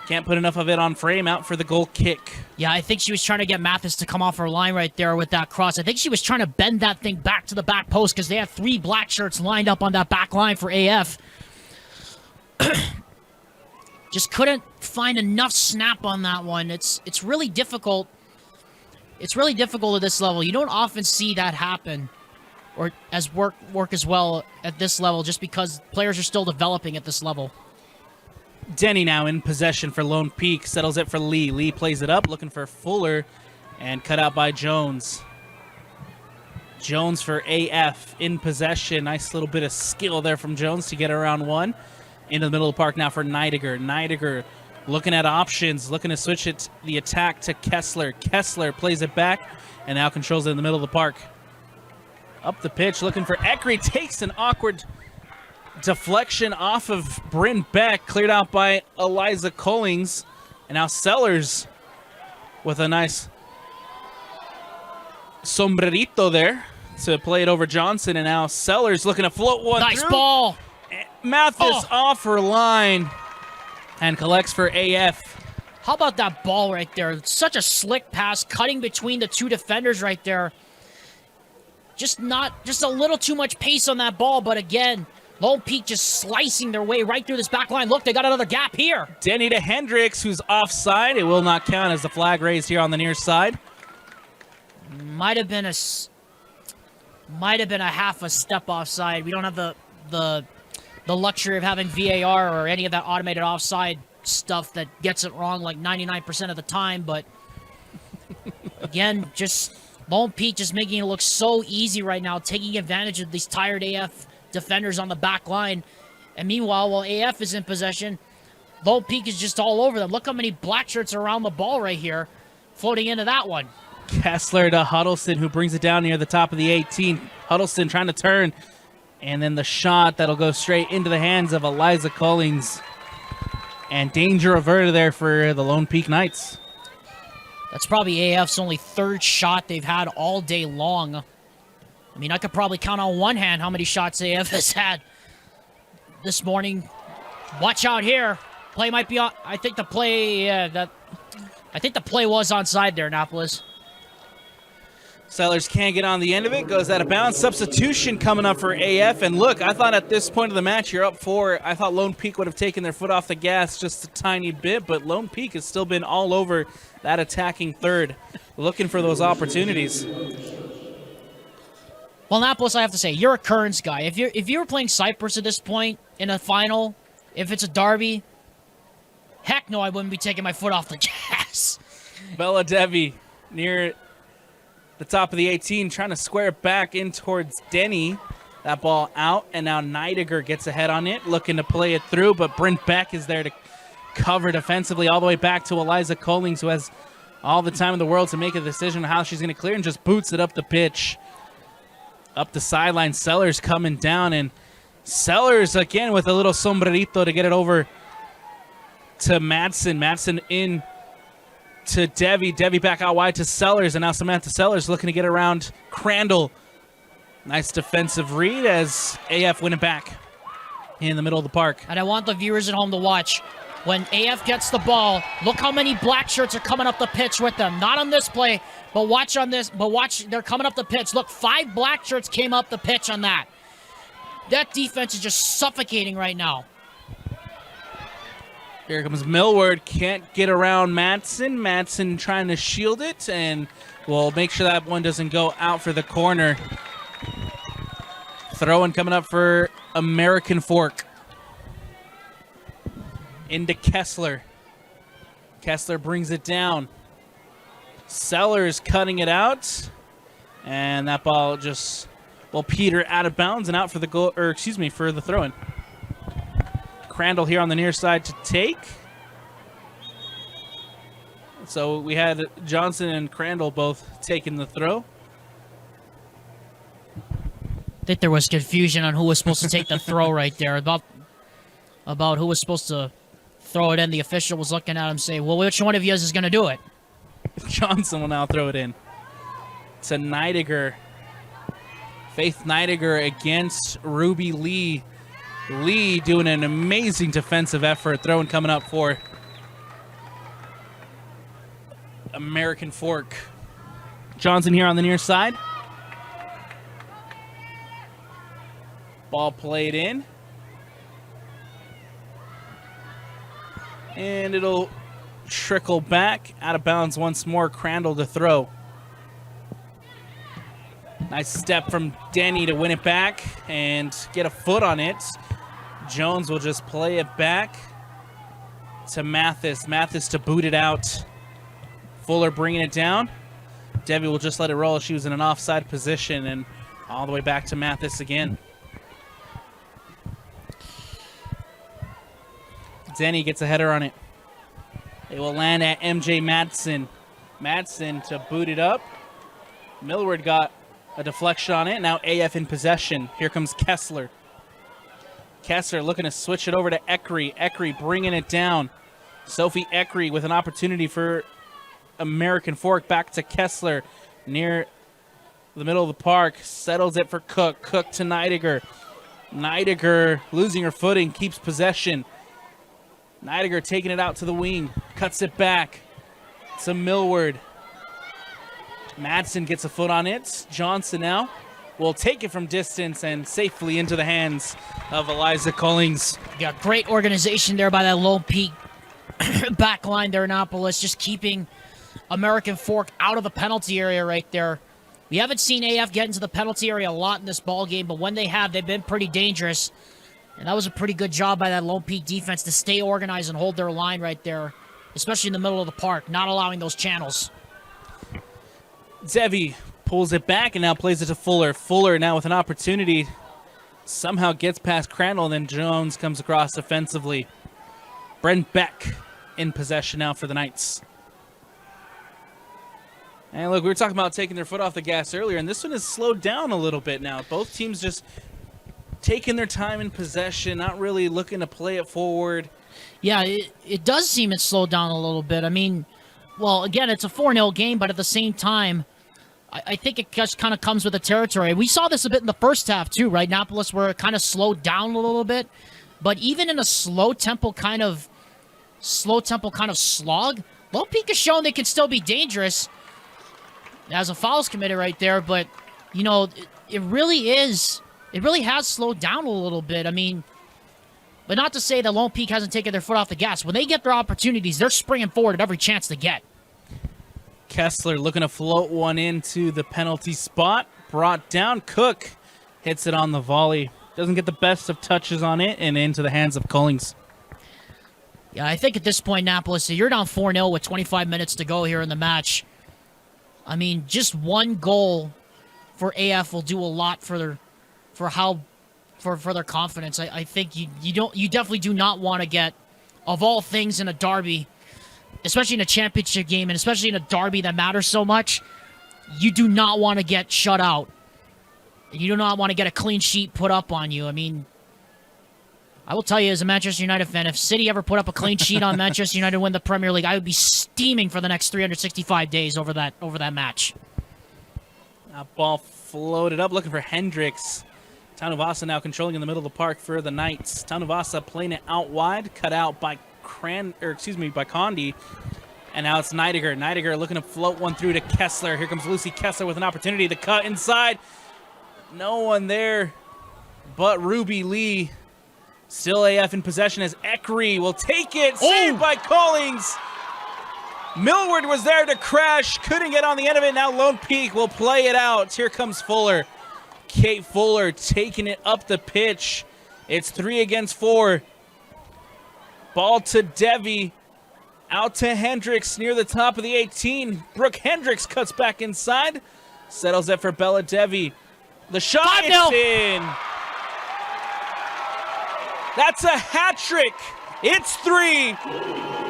Can't put enough of it on frame. Out for the goal kick. Yeah, I think she was trying to get Mathis to come off her line right there with that cross. I think she was trying to bend that thing back to the back post because they had three black shirts lined up on that back line for AF. Just couldn't find enough snap on that one. It's really difficult. It's really difficult at this level. You don't often see that happen, or as work as well at this level, just because players are still developing at this level. Denny now in possession for Lone Peak. Settles it for Lee. Lee plays it up, looking for Fuller, and cut out by Jones. Jones for AF in possession. Nice little bit of skill there from Jones to get around one. Into the middle of the park now for Neidiger. Neidiger looking at options, looking to switch it the attack to Kessler. Kessler plays it back and now controls it in the middle of the park. Up the pitch, looking for Eckery. Takes an awkward deflection off of Bryn Beck, cleared out by Eliza Collings. And now Sellers with a nice sombrerito there to play it over Johnson. And now Sellers looking to float one Nice through. ball. Mathis off her line and collects for AF. How about that ball right there? Such a slick pass, cutting between the two defenders right there. Just a little too much pace on that ball, but again, Lone Peak just slicing their way right through this back line. Look, they got another gap here. Denny to Hendricks, who's offside. It will not count as the flag raised here on the near side. Might have been a half a step offside. We don't have the luxury of having VAR or any of that automated offside stuff that gets it wrong like 99% of the time, but again, just Lone Peak just making it look so easy right now, taking advantage of these tired AF defenders on the back line. And meanwhile, while AF is in possession, Lone Peak is just all over them. Look how many black shirts are around the ball right here, floating into that one. Kessler to Huddleston, who brings it down near the top of the 18. Huddleston trying to turn, and then the shot that'll go straight into the hands of Eliza Collings. And danger averted there for the Lone Peak Knights. That's probably AF's only third shot they've had all day long. I mean, I could probably count on one hand how many shots AF has had this morning. Watch out here. Play might be on. I think the play, I think the play was onside there, Annapolis. Sellers can't get on the end of it, goes out of bounds. Substitution coming up for AF. And look, I thought at this point of the match, you're up 4. I thought Lone Peak would have taken their foot off the gas just a tiny bit, but Lone Peak has still been all over that attacking third, looking for those opportunities. Well, Annapolis, I have to say, you're a Kearns guy. If you were playing Cyprus at this point in a final, if it's a derby, heck no, I wouldn't be taking my foot off the gas. Bella Devi near the top of the 18, trying to square it back in towards Denny. That ball out, and now Neidiger gets ahead on it, looking to play it through, but Bryn Beck is there to cover defensively all the way back to Eliza Collings, who has all the time in the world to make a decision on how she's going to clear, and just boots it up the pitch. Up the sideline, Sellers coming down, and Sellers again with a little sombrerito to get it over to Madsen. Madsen in to Devi. Devi back out wide to Sellers, and now Samantha Sellers looking to get around Crandall. Nice defensive read as AF win it back in the middle of the park. And I want the viewers at home to watch. When AF gets the ball, look how many black shirts are coming up the pitch with them. Not on this play, but watch on this. But watch, they're coming up the pitch. Look, 5 black shirts came up the pitch on that. That defense is just suffocating right now. Here comes Millward. Can't get around Madsen. Madsen trying to shield it, and we'll make sure that one doesn't go out for the corner. Throw-in coming up for American Fork. Into Kessler. Kessler brings it down. Sellers cutting it out. And that ball just will peter out of bounds and out for the goal, or excuse me, for the throw-in. Crandall here on the near side to take. So we had Johnson and Crandall both taking the throw. I think there was confusion on who was supposed to take the throw right there. About who was supposed to throw it in. The official was looking at him saying, well, which one of you is going to do it? Johnson will now throw it in. To Neidiger. Faith Neidiger against Ruby Lee. Lee doing an amazing defensive effort. Throwing coming up for American Fork. Johnson here on the near side. Ball played in. And it'll trickle back. Out of bounds once more. Crandall to throw. Nice step from Denny to win it back and get a foot on it. Jones will just play it back. to Mathis. Mathis to boot it out. Fuller bringing it down. Debbie will just let it roll. She was in an offside position, and all the way back to Mathis again. Denny gets a header on it. It will land at MJ Madsen. Madsen to boot it up. Millward got a deflection on it. Now AF in possession. Here comes Kessler. Kessler looking to switch it over to Ekry. Ekry bringing it down. Sophie Ekry with an opportunity for American Fork. Back to Kessler near the middle of the park. Settles it for Cook. Cook to Neidiger. Neidiger losing her footing. Keeps possession. Neidiger taking it out to the wing. Cuts it back to Millward. Madsen gets a foot on it. Johnson now will take it from distance and safely into the hands of Eliza Collings. Yeah, great organization there by that Lone Peak back line there, Annapolis, just keeping American Fork out of the penalty area right there. We haven't seen AF get into the penalty area a lot in this ball game, but when they have, they've been pretty dangerous. And that was a pretty good job by that Lone Peak defense to stay organized and hold their line right there, especially in the middle of the park, not allowing those channels. Devi pulls it back and now plays it to Fuller. Fuller now with an opportunity. Somehow gets past Crandall, and then Jones comes across offensively. Brent Beck in possession now for the Knights. And look, we were talking about taking their foot off the gas earlier, and this one has slowed down a little bit now. Both teams just taking their time in possession, not really looking to play it forward. Yeah, it does seem it's slowed down a little bit. I mean, well, again, it's a 4-0 game, but at the same time, I think it just kind of comes with the territory. We saw this a bit in the first half, too, right? Annapolis, where it kind of slowed down a little bit. But even in a slow tempo kind of slog, Lone Peak has shown they can still be dangerous. As a foul's committed right there, but, you know, it really has slowed down a little bit. I mean, but not to say that Lone Peak hasn't taken their foot off the gas. When they get their opportunities, they're springing forward at every chance they get. Kessler looking to float one into the penalty spot. Brought down. Cook hits it on the volley. Doesn't get the best of touches on it, and into the hands of Collings. Yeah, I think at this point, Annapolis, you're down 4-0 with 25 minutes to go here in the match. I mean, just one goal for AF will do a lot for their confidence. I think you definitely do not want to get, of all things in a derby, especially in a championship game, and especially in a derby that matters so much, you do not want to get shut out. You do not want to get a clean sheet put up on you. I mean, I will tell you as a Manchester United fan, if City ever put up a clean sheet on Manchester United win the Premier League, I would be steaming for the next 365 days over that match. That ball floated up, looking for Hendricks. Tanuvasa now controlling in the middle of the park for the Knights. Tanuvasa playing it out wide, cut out by Condi. And now it's Neidiger. Neidiger looking to float one through to Kessler. Here comes Lucy Kessler with an opportunity to cut inside. No one there but Ruby Lee. Still AF in possession as Ekry will take it. Saved by Collings. Millward was there to crash. Couldn't get on the end of it. Now Lone Peak will play it out. Here comes Fuller. Kate Fuller taking it up the pitch. It's 3 against 4. Ball to Devi. Out to Hendricks near the top of the 18. Brooke Hendricks cuts back inside. Settles it for Bella Devi. The shot is in. That's a hat trick. It's 3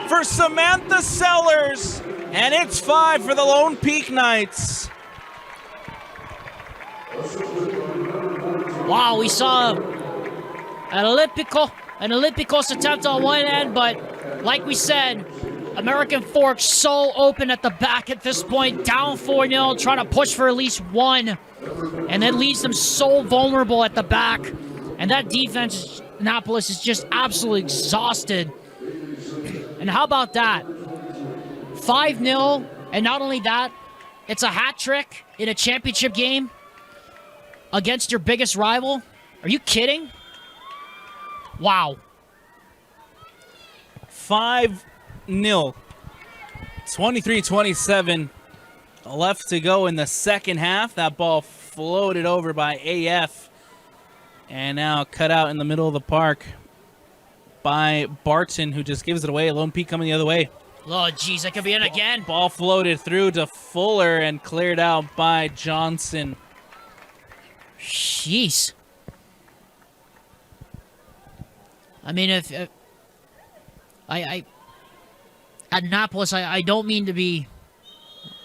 for Samantha Sellers. And it's 5 for the Lone Peak Knights. Wow, we saw an Olympicos attempt on one end, but like we said, American Fork so open at the back at this point, down 4-0, trying to push for at least one, and that leaves them so vulnerable at the back. And that defense, Annapolis, is just absolutely exhausted. And how about that? 5-0, and not only that, it's a hat trick in a championship game against your biggest rival? Are you kidding? Wow. 5-0. 23-27. Left to go in the second half. That ball floated over by AF. And now cut out in the middle of the park by Barton, who just gives it away. Lone Peak coming the other way. Oh, geez, that could be in again. Ball floated through to Fuller and cleared out by Johnson. Jeez. I mean, if at Annapolis, I don't mean to be.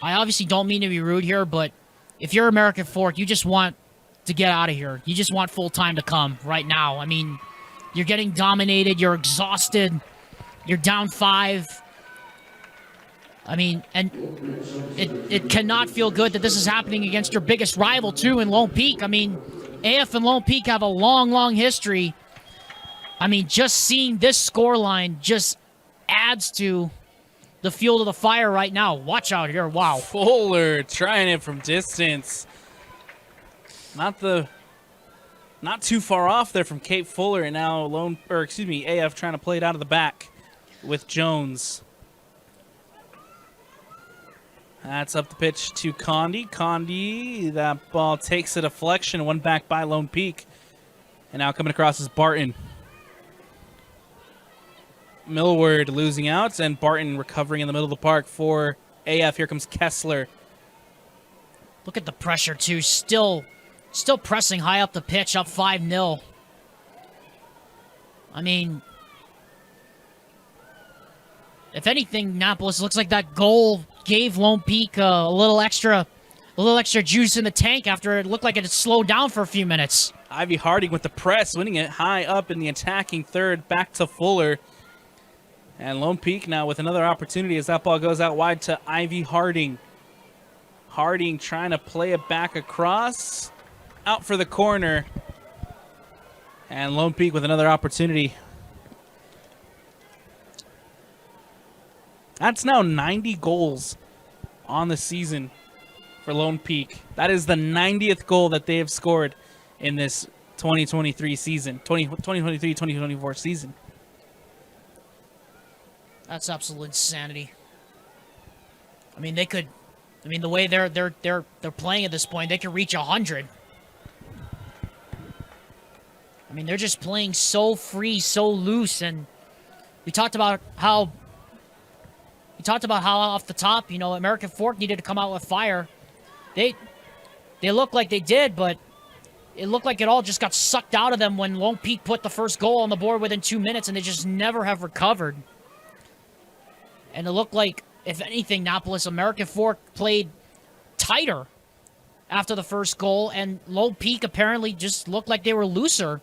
I obviously don't mean to be rude here, but if you're American Fork, you just want to get out of here. You just want full time to come right now. I mean, you're getting dominated. You're exhausted. You're down 5. I mean, and it cannot feel good that this is happening against your biggest rival, too, in Lone Peak. I mean, AF and Lone Peak have a long, long history. I mean, just seeing this scoreline just adds to the fuel to the fire right now. Watch out here. Wow. Fuller trying it from distance. Not too far off there from Cape Fuller, and now AF trying to play it out of the back with Jones. That's up the pitch to Condi. Condi, that ball takes a deflection, one back by Lone Peak. And now coming across is Barton. Millward losing out, and Barton recovering in the middle of the park for AF. Here comes Kessler. Look at the pressure, too. Still pressing high up the pitch, up 5-0. I mean, if anything, Annapolis looks like that goal gave Lone Peak a little extra juice in the tank after it looked like it had slowed down for a few minutes. Ivy Harding with the press, winning it high up in the attacking third, back to Fuller. And Lone Peak now with another opportunity as that ball goes out wide to Ivy Harding. Harding trying to play it back across, out for the corner. And Lone Peak with another opportunity. That's now 90 goals on the season for Lone Peak. That is the 90th goal that they have scored in this 2023 season, 2023-2024 season. That's absolute insanity. I mean, they could. I mean, the way they're playing at this point, they could reach 100. I mean, they're just playing so free, so loose, and we talked about how off the top, you know, American Fork needed to come out with fire. They looked like they did, but it looked like it all just got sucked out of them when Lone Peak put the first goal on the board within 2 minutes, and they just never have recovered. And it looked like, if anything, Annapolis, American Fork played tighter after the first goal, and Lone Peak apparently just looked like they were looser.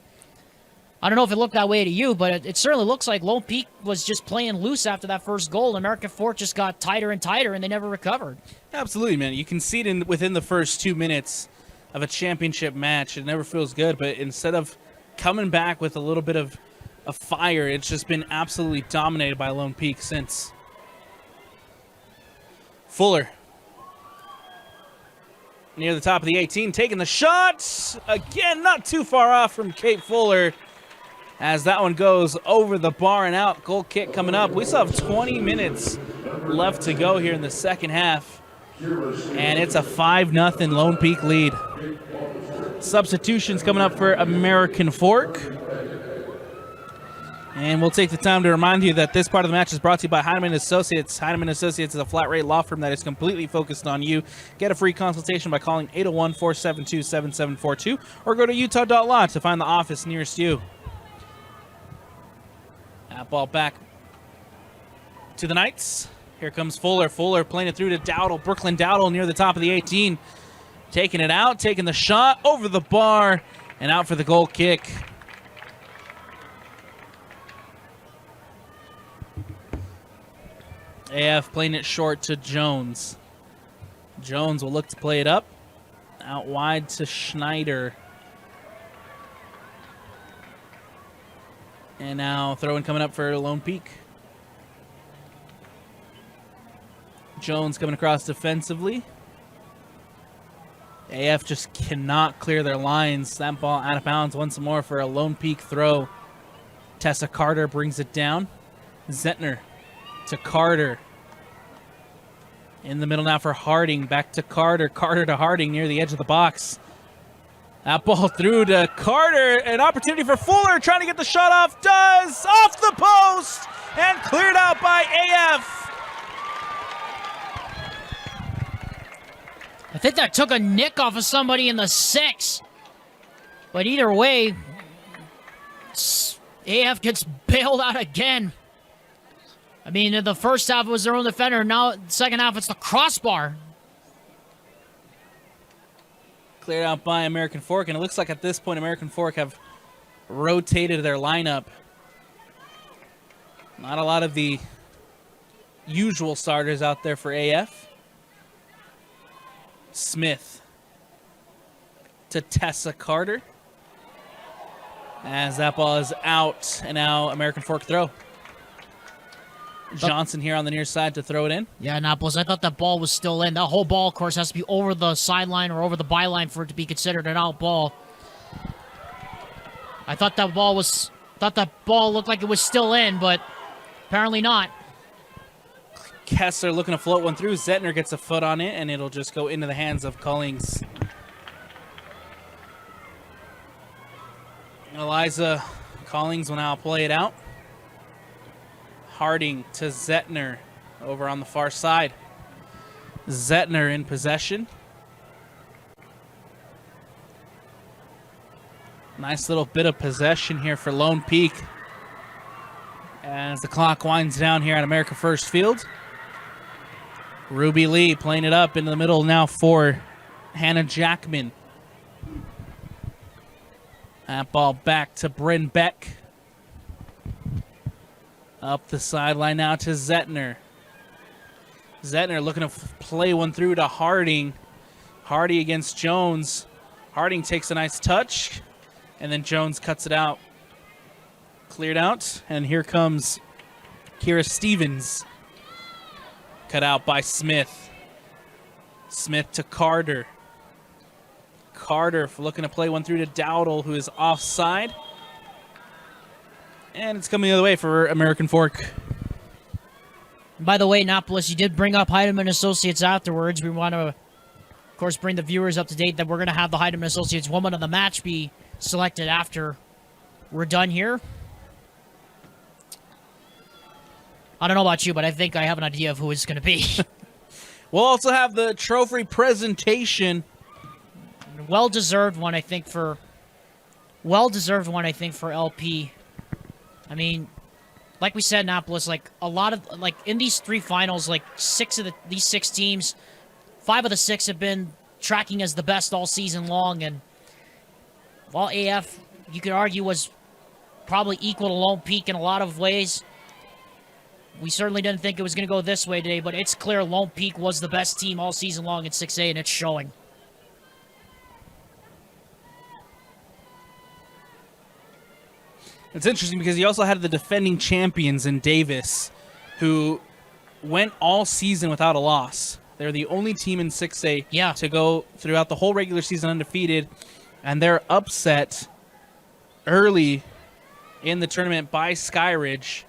I don't know if it looked that way to you, but it certainly looks like Lone Peak was just playing loose after that first goal. American Fork just got tighter and tighter, and they never recovered. Absolutely, man. You can see it within the first 2 minutes of a championship match. It never feels good, but instead of coming back with a little bit of a fire, it's just been absolutely dominated by Lone Peak since. Fuller near the top of the 18, taking the shot. Again, not too far off from Cape Fuller as that one goes over the bar and out. Goal kick coming up. We still have 20 minutes left to go here in the second half, and it's a 5-0 Lone Peak lead. Substitutions coming up for American Fork. And we'll take the time to remind you that this part of the match is brought to you by Heinemann Associates. Heinemann Associates is a flat-rate law firm that is completely focused on you. Get a free consultation by calling 801-472-7742 or go to utah.law to find the office nearest you. That ball back to the Knights. Here comes Fuller. Fuller playing it through to Dowdle. Brooklyn Dowdle near the top of the 18. Taking it out, taking the shot over the bar and out for the goal kick. AF playing it short to Jones. Jones will look to play it up. Out wide to Schneider. And now throw-in coming up for Lone Peak. Jones coming across defensively. AF just cannot clear their lines. That ball out of bounds once more for a Lone Peak throw. Tessa Carter brings it down. Zentner to Carter. In the middle now for Harding. Back to Carter. Carter to Harding near the edge of the box. That ball through to Carter. An opportunity for Fuller trying to get the shot off. Does. Off the post. And cleared out by AF. I think that took a nick off of somebody in the 6. But either way, AF gets bailed out again. I mean, in the first half it was their own defender. Now, second half, it's the crossbar. Cleared out by American Fork. And it looks like at this point, American Fork have rotated their lineup. Not a lot of the usual starters out there for AF. Smith to Tessa Carter. As that ball is out, and now American Fork throw. Johnson here on the near side to throw it in. Yeah, Annapolis, I thought that ball was still in. That whole ball, of course, has to be over the sideline or over the byline for it to be considered an out ball. I thought that ball looked like it was still in, but apparently not. Kessler looking to float one through. Zettner gets a foot on it, and it'll just go into the hands of Cullings. Eliza Cullings will now play it out. Harding to Zettner over on the far side. Zettner in possession. Nice little bit of possession here for Lone Peak. As the clock winds down here at America First Field. Ruby Lee playing it up into the middle now for Hannah Jackman. That ball back to Bryn Beck. Up the sideline now to Zettner. Zettner looking to play one through to Harding. Hardy against Jones. Harding takes a nice touch, and then Jones cuts it out. Cleared out, and here comes Kira Stevens. Cut out by Smith. Smith to Carter. Carter looking to play one through to Dowdle, who is offside. And it's coming the other way for American Fork. By the way, Annapolis, you did bring up Heidemann Associates afterwards. We want to, of course, bring the viewers up to date that we're going to have the Heidemann Associates Woman of the Match be selected after we're done here. I don't know about you, but I think I have an idea of who it's going to be. We'll also have the trophy presentation. Well-deserved one, I think, for LP. I mean, like we said, Annapolis, like a lot of, like in these 3 finals, like these 6 teams, 5 of the 6 have been tracking as the best all season long. And while AF, you could argue, was probably equal to Lone Peak in a lot of ways, we certainly didn't think it was going to go this way today, but it's clear Lone Peak was the best team all season long in 6A, and it's showing. It's interesting because you also had the defending champions in Davis, who went all season without a loss. They're the only team in 6A to go throughout the whole regular season undefeated, and they're upset early in the tournament by Skyridge.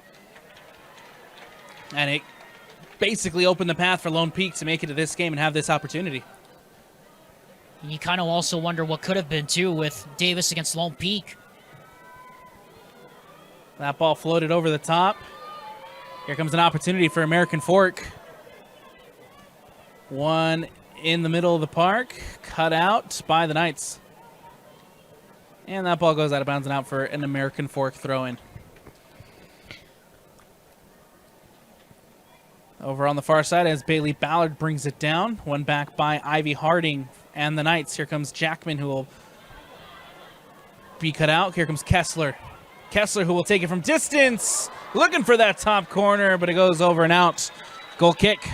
And it basically opened the path for Lone Peak to make it to this game and have this opportunity. You kind of also wonder what could have been, too, with Davis against Lone Peak. That ball floated over the top. Here comes an opportunity for American Fork. One in the middle of the park, cut out by the Knights. And that ball goes out of bounds and out for an American Fork throw-in. Over on the far side as Bailey Ballard brings it down. One back by Ivy Harding and the Knights. Here comes Jackman, who will be cut out. Here comes Kessler. Kessler, who will take it from distance. Looking for that top corner, but it goes over and out. Goal kick.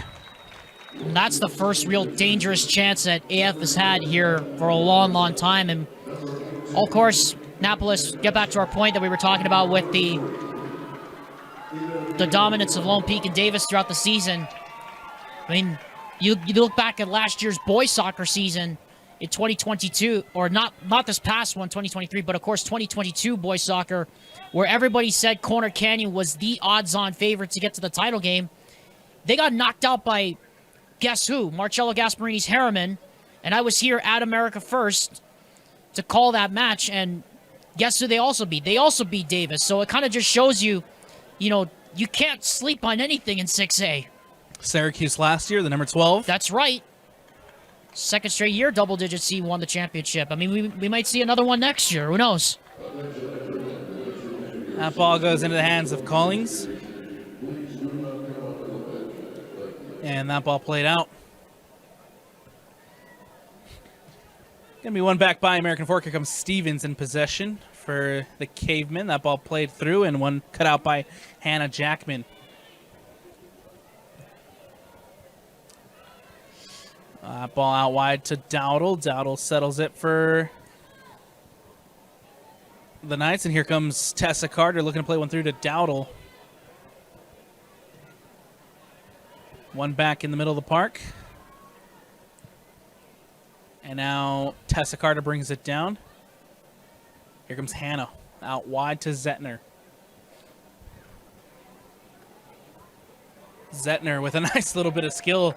And that's the first real dangerous chance that AF has had here for a long, long time. And, of course, Annapolis, get back to our point that we were talking about with the dominance of Lone Peak and Davis throughout the season. I mean, you look back at last year's boys soccer season in 2022, or not this past one, 2023, but of course 2022 boys soccer, where everybody said Corner Canyon was the odds-on favorite to get to the title game. They got knocked out by, guess who? Marcello Gasparini's Harriman, and I was here at America First to call that match. And guess who they also beat? They also beat Davis. So it kind of just shows you, you can't sleep on anything in 6A. Syracuse last year, the number 12. That's right. Second straight year, double-digit C won the championship. I mean, we might see another one next year. Who knows? That ball goes into the hands of Collings. And that ball played out. Going to be one back by American Fork. Here comes Stevens in possession for the Cavemen. That ball played through and one cut out by Hannah Jackman. Ball out wide to Dowdle. Dowdle settles it for the Knights. And here comes Tessa Carter looking to play one through to Dowdle. One back in the middle of the park. And now Tessa Carter brings it down. Here comes Hannah. Out wide to Zettner. Zettner with a nice little bit of skill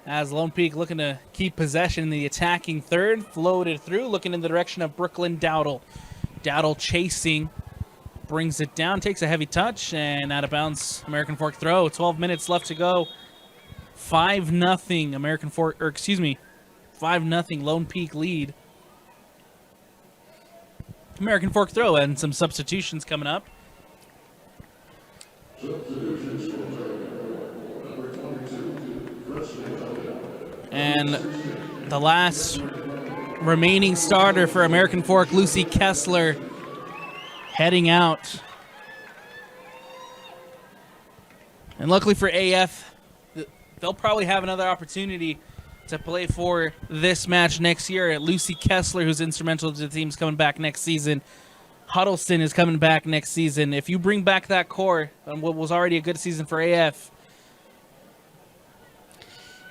as Lone Peak looking to keep possession in the attacking third. Floated through, looking in the direction of Brooklyn Dowdle. Dowdle chasing. Brings it down, takes a heavy touch, and out of bounds. American Fork throw. 12 minutes left to go. 5-0 American Fork, 5-0 Lone Peak lead. American Fork throw and some substitutions coming up. And the last remaining starter for American Fork, Lucy Kessler, heading out. And luckily for AF, they'll probably have another opportunity to play for this match next year. Lucy Kessler, who's instrumental to the team's coming back next season. Huddleston is coming back next season. If you bring back that core on what was already a good season for AF,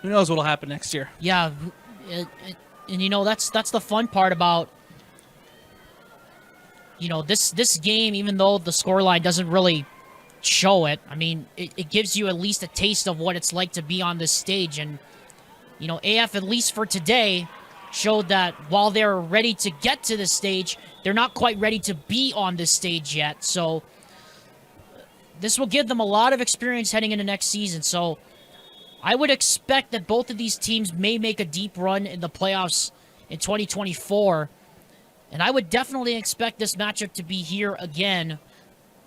who knows what'll happen next year? Yeah, and that's the fun part about this game. Even though the scoreline doesn't really show it, I mean, it gives you at least a taste of what it's like to be on this stage. And AF, at least for today, showed that while they're ready to get to this stage, they're not quite ready to be on this stage yet. So this will give them a lot of experience heading into next season. So I would expect that both of these teams may make a deep run in the playoffs in 2024. And I would definitely expect this matchup to be here again.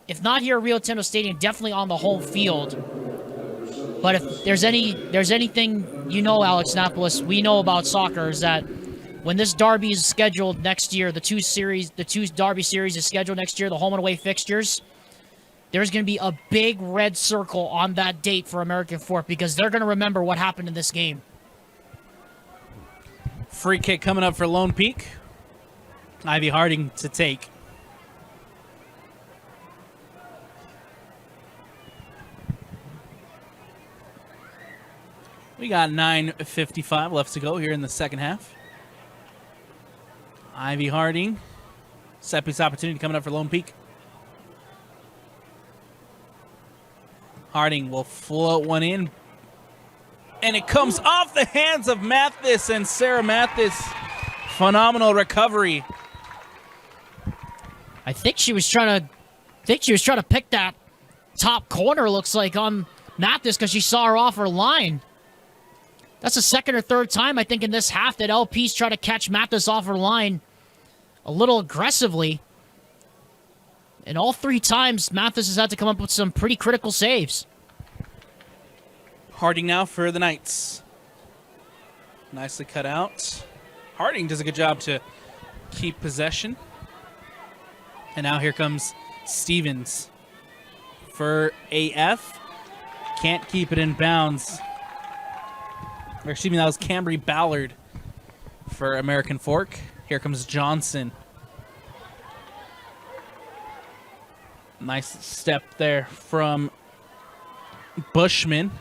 If not here at Rio Tinto Stadium, definitely on the home field. But if there's anything Alex Napolis, we know about soccer is that when this derby is scheduled next year, the two derby series is scheduled next year, the home and away fixtures, there's going to be a big red circle on that date for American Fork because they're going to remember what happened in this game. Free kick coming up for Lone Peak. Ivy Harding to take. We got 9:55 left to go here in the second half. Ivy Harding. Set piece opportunity coming up for Lone Peak. Harding will float one in. And it comes off the hands of Mathis and Sarah Mathis. Phenomenal recovery. I think she was trying to pick that top corner, looks like, on Mathis because she saw her off her line. That's the second or third time, I think, in this half that LP's try to catch Mathis off her line a little aggressively. And all three times, Mathis has had to come up with some pretty critical saves. Harding now for the Knights. Nicely cut out. Harding does a good job to keep possession. And now here comes Stevens for AF. Can't keep it in bounds. Or excuse me, that was Cambry Ballard for American Fork. Here comes Johnson. Nice step there from Bushman.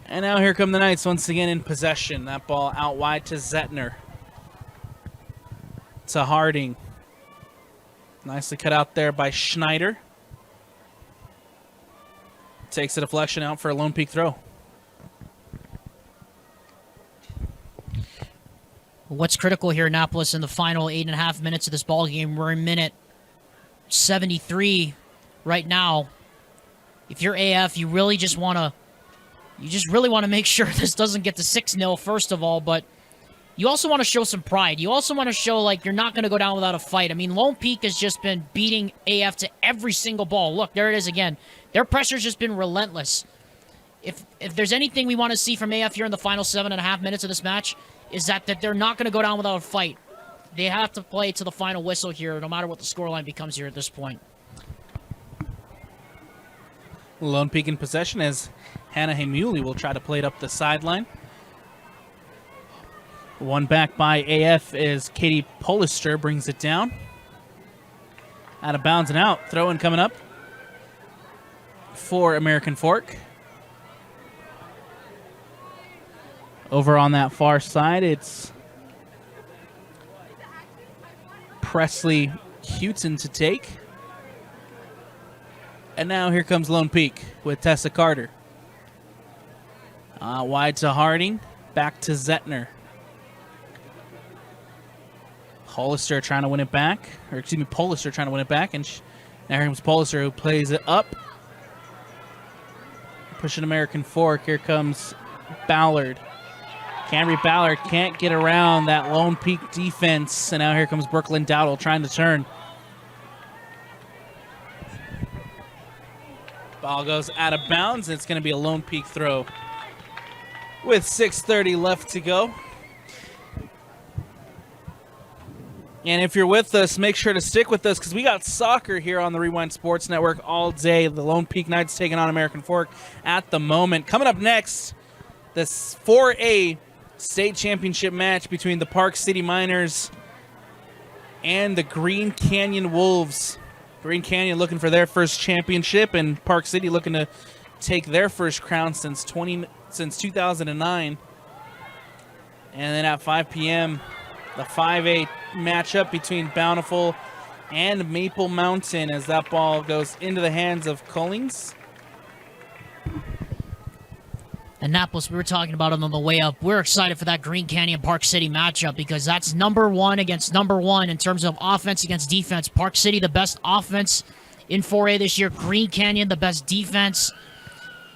And now here come the Knights once again in possession. That ball out wide to Zettner. To Harding. Nicely cut out there by Schneider. Takes the deflection out for a Lone Peak throw. what's critical here, Annapolis, in the final 8.5 minutes of this ball game. We're in minute 73 right now. If you're AF, you really just want to make sure this doesn't get to 6-0 first of all, but you also want to show some pride. You also want to show like you're not going to go down without a fight. I mean, Lone Peak has just been beating AF to every single ball. Look, there it is again. Their pressure's just been relentless. If there's anything we want to see from AF here in the final 7.5 minutes of this match, is that they're not going to go down without a fight. They have to play to the final whistle here, no matter what the scoreline becomes here at this point. Lone Peak in possession as Hannah Hemuli will try to play it up the sideline. One back by AF as Katie Polister brings it down. Out of bounds and out. Throw-in coming up for American Fork. Over on that far side, it's Presley Houghton to take. And now here comes Lone Peak with Tessa Carter. Wide to Harding, back to Zettner. Polister trying to win it back, or excuse me, Polister trying to win it back, and now here comes Polister who plays it up. Pushing American Fork, here comes Ballard. Camry Ballard can't get around that Lone Peak defense, and now here comes Brooklyn Dowdle trying to turn. Ball goes out of bounds, and it's going to be a Lone Peak throw with 6:30 left to go. And if you're with us, make sure to stick with us because we got soccer here on the Rewind Sports Network all day. The Lone Peak Knights taking on American Fork at the moment. Coming up next, this 4A state championship match between the Park City Miners and the Green Canyon Wolves. Green Canyon looking for their first championship, and Park City looking to take their first crown since 2009. And then at 5 p.m., the 5A matchup between Bountiful and Maple Mountain as that ball goes into the hands of Cullings. Annapolis, we were talking about it on the way up. We're excited for that Green Canyon Park City matchup because that's number one against number one in terms of offense against defense. Park City, the best offense in 4A this year. Green Canyon, the best defense.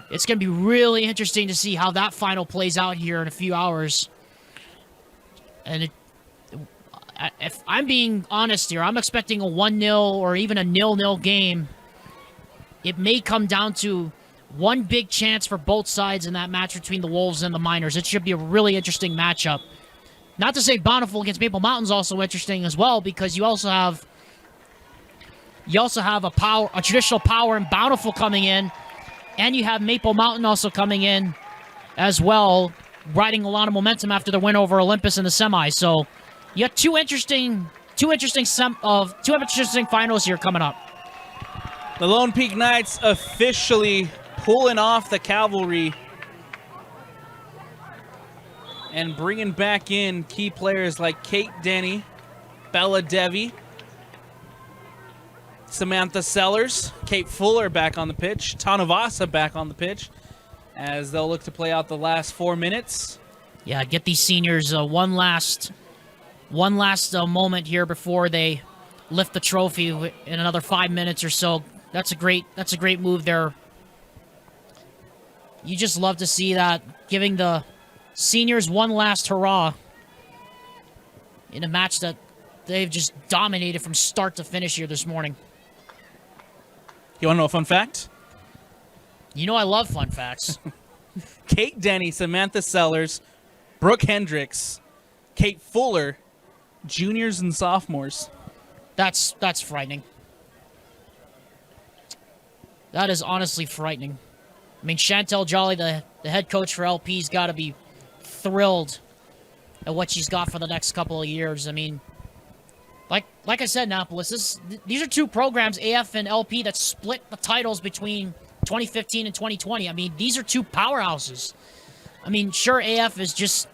It's going to be really interesting to see how that final plays out here in a few hours. And if I'm being honest here, I'm expecting a 1-0 or even a 0-0 game. It may come down to one big chance for both sides in that match between the Wolves and the Miners. It should be a really interesting matchup. Not to say Bountiful against Maple Mountain is also interesting as well, because you also have a traditional power in Bountiful coming in, and you have Maple Mountain also coming in as well, riding a lot of momentum after the win over Olympus in the semis. So you got two interesting finals here coming up. The Lone Peak Knights officially pulling off the cavalry and bringing back in key players like Kate Denny, Bella Devi, Samantha Sellers, Kate Fuller back on the pitch, Tanavasa back on the pitch as they'll look to play out the last 4 minutes. Yeah, get these seniors one last moment here before they lift the trophy in another 5 minutes or so. That's a great move there. You just love to see that, giving the seniors one last hurrah in a match that they've just dominated from start to finish here this morning. You want to know a fun fact? You know I love fun facts. Kate Denny, Samantha Sellers, Brooke Hendricks, Kate Fuller, juniors and sophomores. That's frightening. That is honestly frightening. I mean, Chantel Jolly, the head coach for LP's got to be thrilled at what she's got for the next couple of years. I mean, like I said, Annapolis, these are two programs, AF and LP, that split the titles between 2015 and 2020. I mean, these are two powerhouses. I mean, sure, AF is just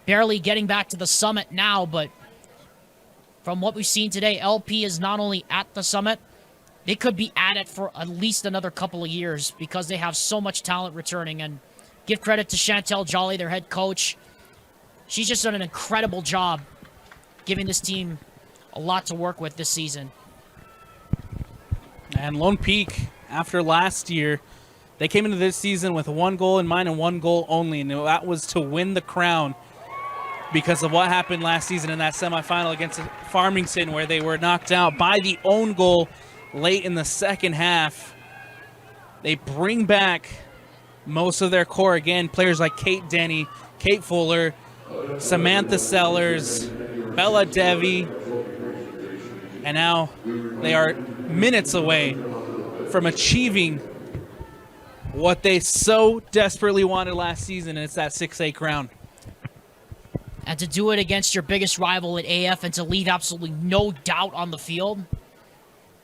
barely getting back to the summit now, but from what we've seen today, LP is not only at the summit, they could be at it for at least another couple of years because they have so much talent returning. And give credit to Chantel Jolly, their head coach. she's just done an incredible job giving this team a lot to work with this season. And Lone Peak, after last year, they came into this season with 1 goal in mind and 1 goal only, and that was to win the crown because of what happened last season in that semifinal against Farmington, where they were knocked out by the own goal late in the second half. They bring back most of their core again, players like Kate Denny, Kate Fuller, Samantha Sellers, Bella Devi, and now they are minutes away from achieving what they so desperately wanted last season, and it's that 6A crown. And to do it against your biggest rival at AF and to leave absolutely no doubt on the field,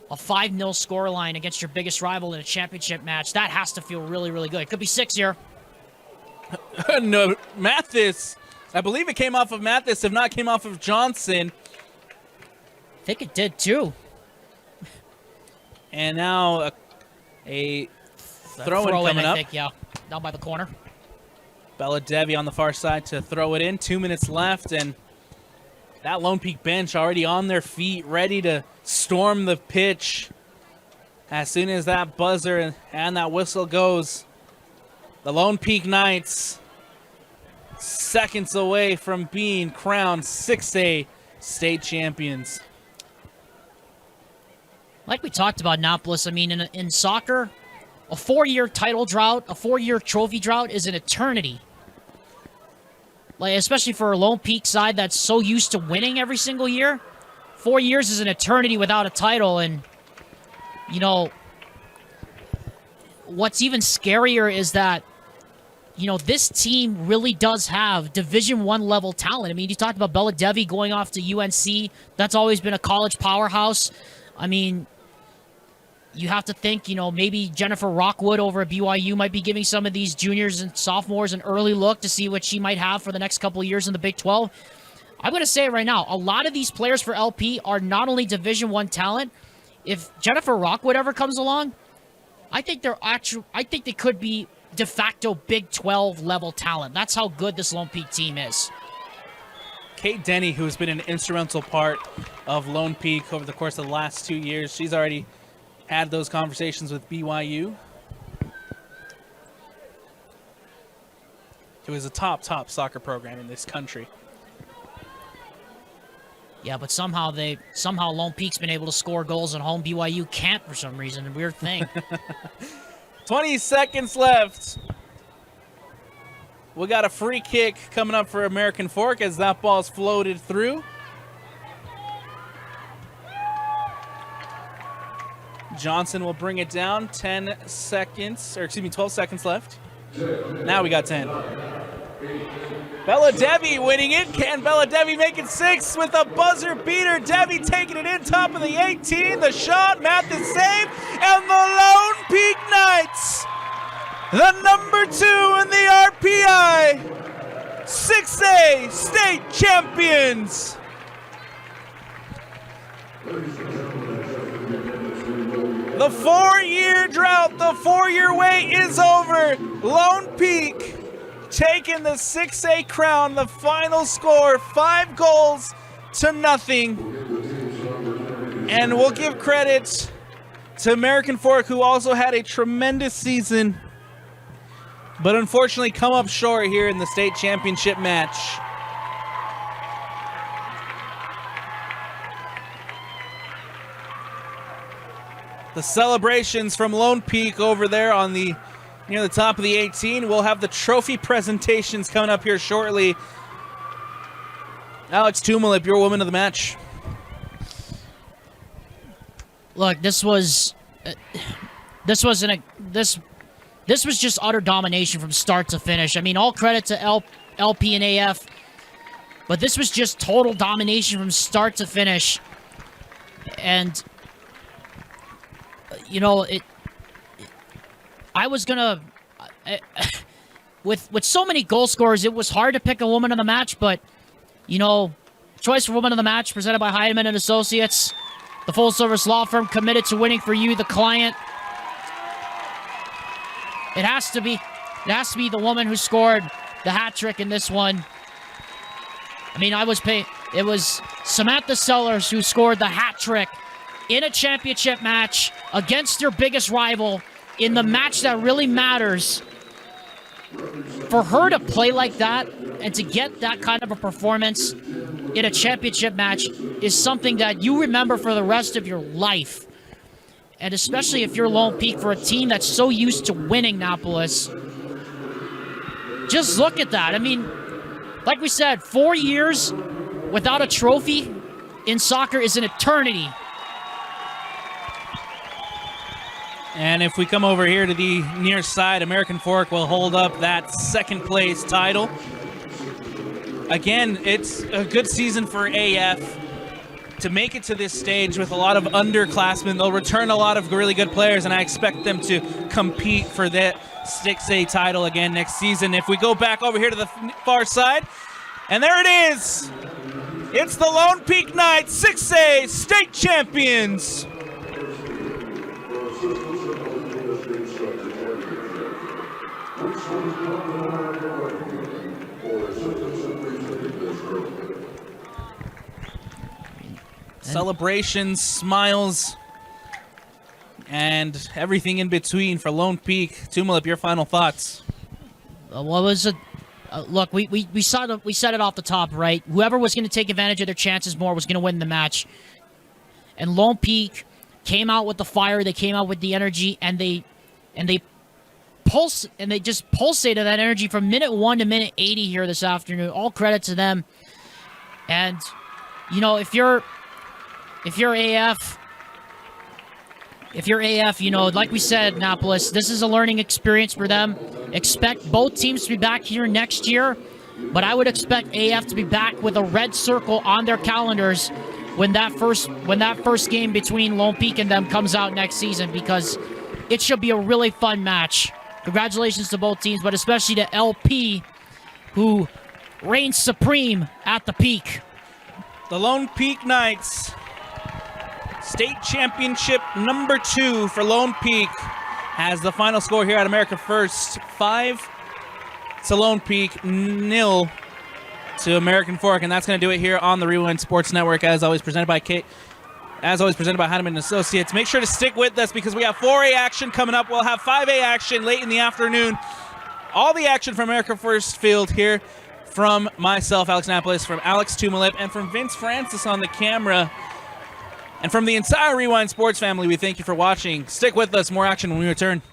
a 5-0 scoreline against your biggest rival in a championship match, that has to feel really, really good. It could be 6 here. No, Mathis. I believe it came off of Mathis, if not came off of Johnson. I think it did too. And now a throw-in coming up. I think, yeah, down by the corner. Bella Devi on the far side to throw it in. 2 minutes left, and that Lone Peak bench already on their feet, ready to storm the pitch. As soon as that buzzer and that whistle goes, the Lone Peak Knights seconds away from being crowned 6A state champions. Like we talked about, Annapolis, I mean, in soccer, a 4-year title drought, a 4-year trophy drought is an eternity. Like, especially for a Lone Peak side that's so used to winning every single year. 4 years is an eternity without a title, and, you know, what's even scarier is that, you know, this team really does have Division I level talent. I mean, you talked about Bella Devi going off to UNC. That's always been a college powerhouse. I mean, you have to think, you know, maybe Jennifer Rockwood over at BYU might be giving some of these juniors and sophomores an early look to see what she might have for the next couple of years in the Big 12. I'm going to say it right now. A lot of these players for LP are not only Division I talent. If Jennifer Rockwood ever comes along, I think they could be de facto Big 12 level talent. That's how good this Lone Peak team is. Kate Denny, who's been an instrumental part of Lone Peak over the course of the last 2 years, she's already had those conversations with BYU. It was a top soccer program in this country. Yeah, but somehow Lone Peak's been able to score goals at home. BYU can't for some reason. A weird thing. 20 seconds left. We got a free kick coming up for American Fork as that ball's floated through. Johnson will bring it down. 12 seconds left. Now we got 10. Bella Devi winning it. Can Bella Devi make it 6 with a buzzer beater? Devi taking it in, top of the 18. The shot, Mathis save, and the Lone Peak Knights, the number 2 in the RPI, 6A state champions. The 4-year drought, the 4-year wait is over. Lone Peak taking the 6A crown. The final score, 5 goals to nothing. And we'll give credit to American Fork, who also had a tremendous season, but unfortunately come up short here in the state championship match. The celebrations from Lone Peak over there on the near the top of the 18. We'll have the trophy presentations coming up here shortly. Alex Tumalip, your woman of the match. Look, this was just utter domination from start to finish. I mean, all credit to LP and AF, but this was just total domination from start to finish. And you know, I was gonna, with so many goal scorers, it was hard to pick a woman of the match, but, you know, choice for woman of the match presented by Cavemen and Associates, the full-service law firm committed to winning for you, the client. It has to be the woman who scored the hat trick in this one. I mean, it was Samantha Sellers who scored the hat trick in a championship match against their biggest rival in the match that really matters. For her to play like that and to get that kind of a performance in a championship match is something that you remember for the rest of your life. And especially if you're Lone Peak, for a team that's so used to winning, Annapolis. Just look at that. I mean, like we said, 4 years without a trophy in soccer is an eternity. And if we come over here to the near side, American Fork will hold up that second place title. Again, it's a good season for AF to make it to this stage with a lot of underclassmen. They'll return a lot of really good players, and I expect them to compete for that 6A title again next season. If we go back over here to the far side, and there it is. It's the Lone Peak Knights, 6A state champions. Celebrations, smiles, and everything in between for Lone Peak. Tumulip, your final thoughts? What was it? Look, we said it off the top, right? Whoever was going to take advantage of their chances more was going to win the match. And Lone Peak came out with the fire. They came out with the energy, and they just pulsated that energy from minute 1 to minute 80 here this afternoon. All credit to them. And you know, if you're AF, you know, like we said, Annapolis, this is a learning experience for them. Expect both teams to be back here next year, but I would expect AF to be back with a red circle on their calendars when that first game between Lone Peak and them comes out next season, because it should be a really fun match. Congratulations to both teams, but especially to LP, who reigns supreme at the peak. The Lone Peak Knights, state championship number 2 for Lone Peak, has the final score here at America First, 5 to Lone Peak, 0 to American Fork, and that's going to do it here on the Rewind Sports Network, as always presented by Heineman Associates. Make sure to stick with us because we have 4A action coming up. We'll have 5A action late in the afternoon. All the action from America First Field here from myself, Alex Annapolis, from Alex Tumulip, and from Vince Francis on the camera. And from the entire Rewind Sports family, we thank you for watching. Stick with us. More action when we return.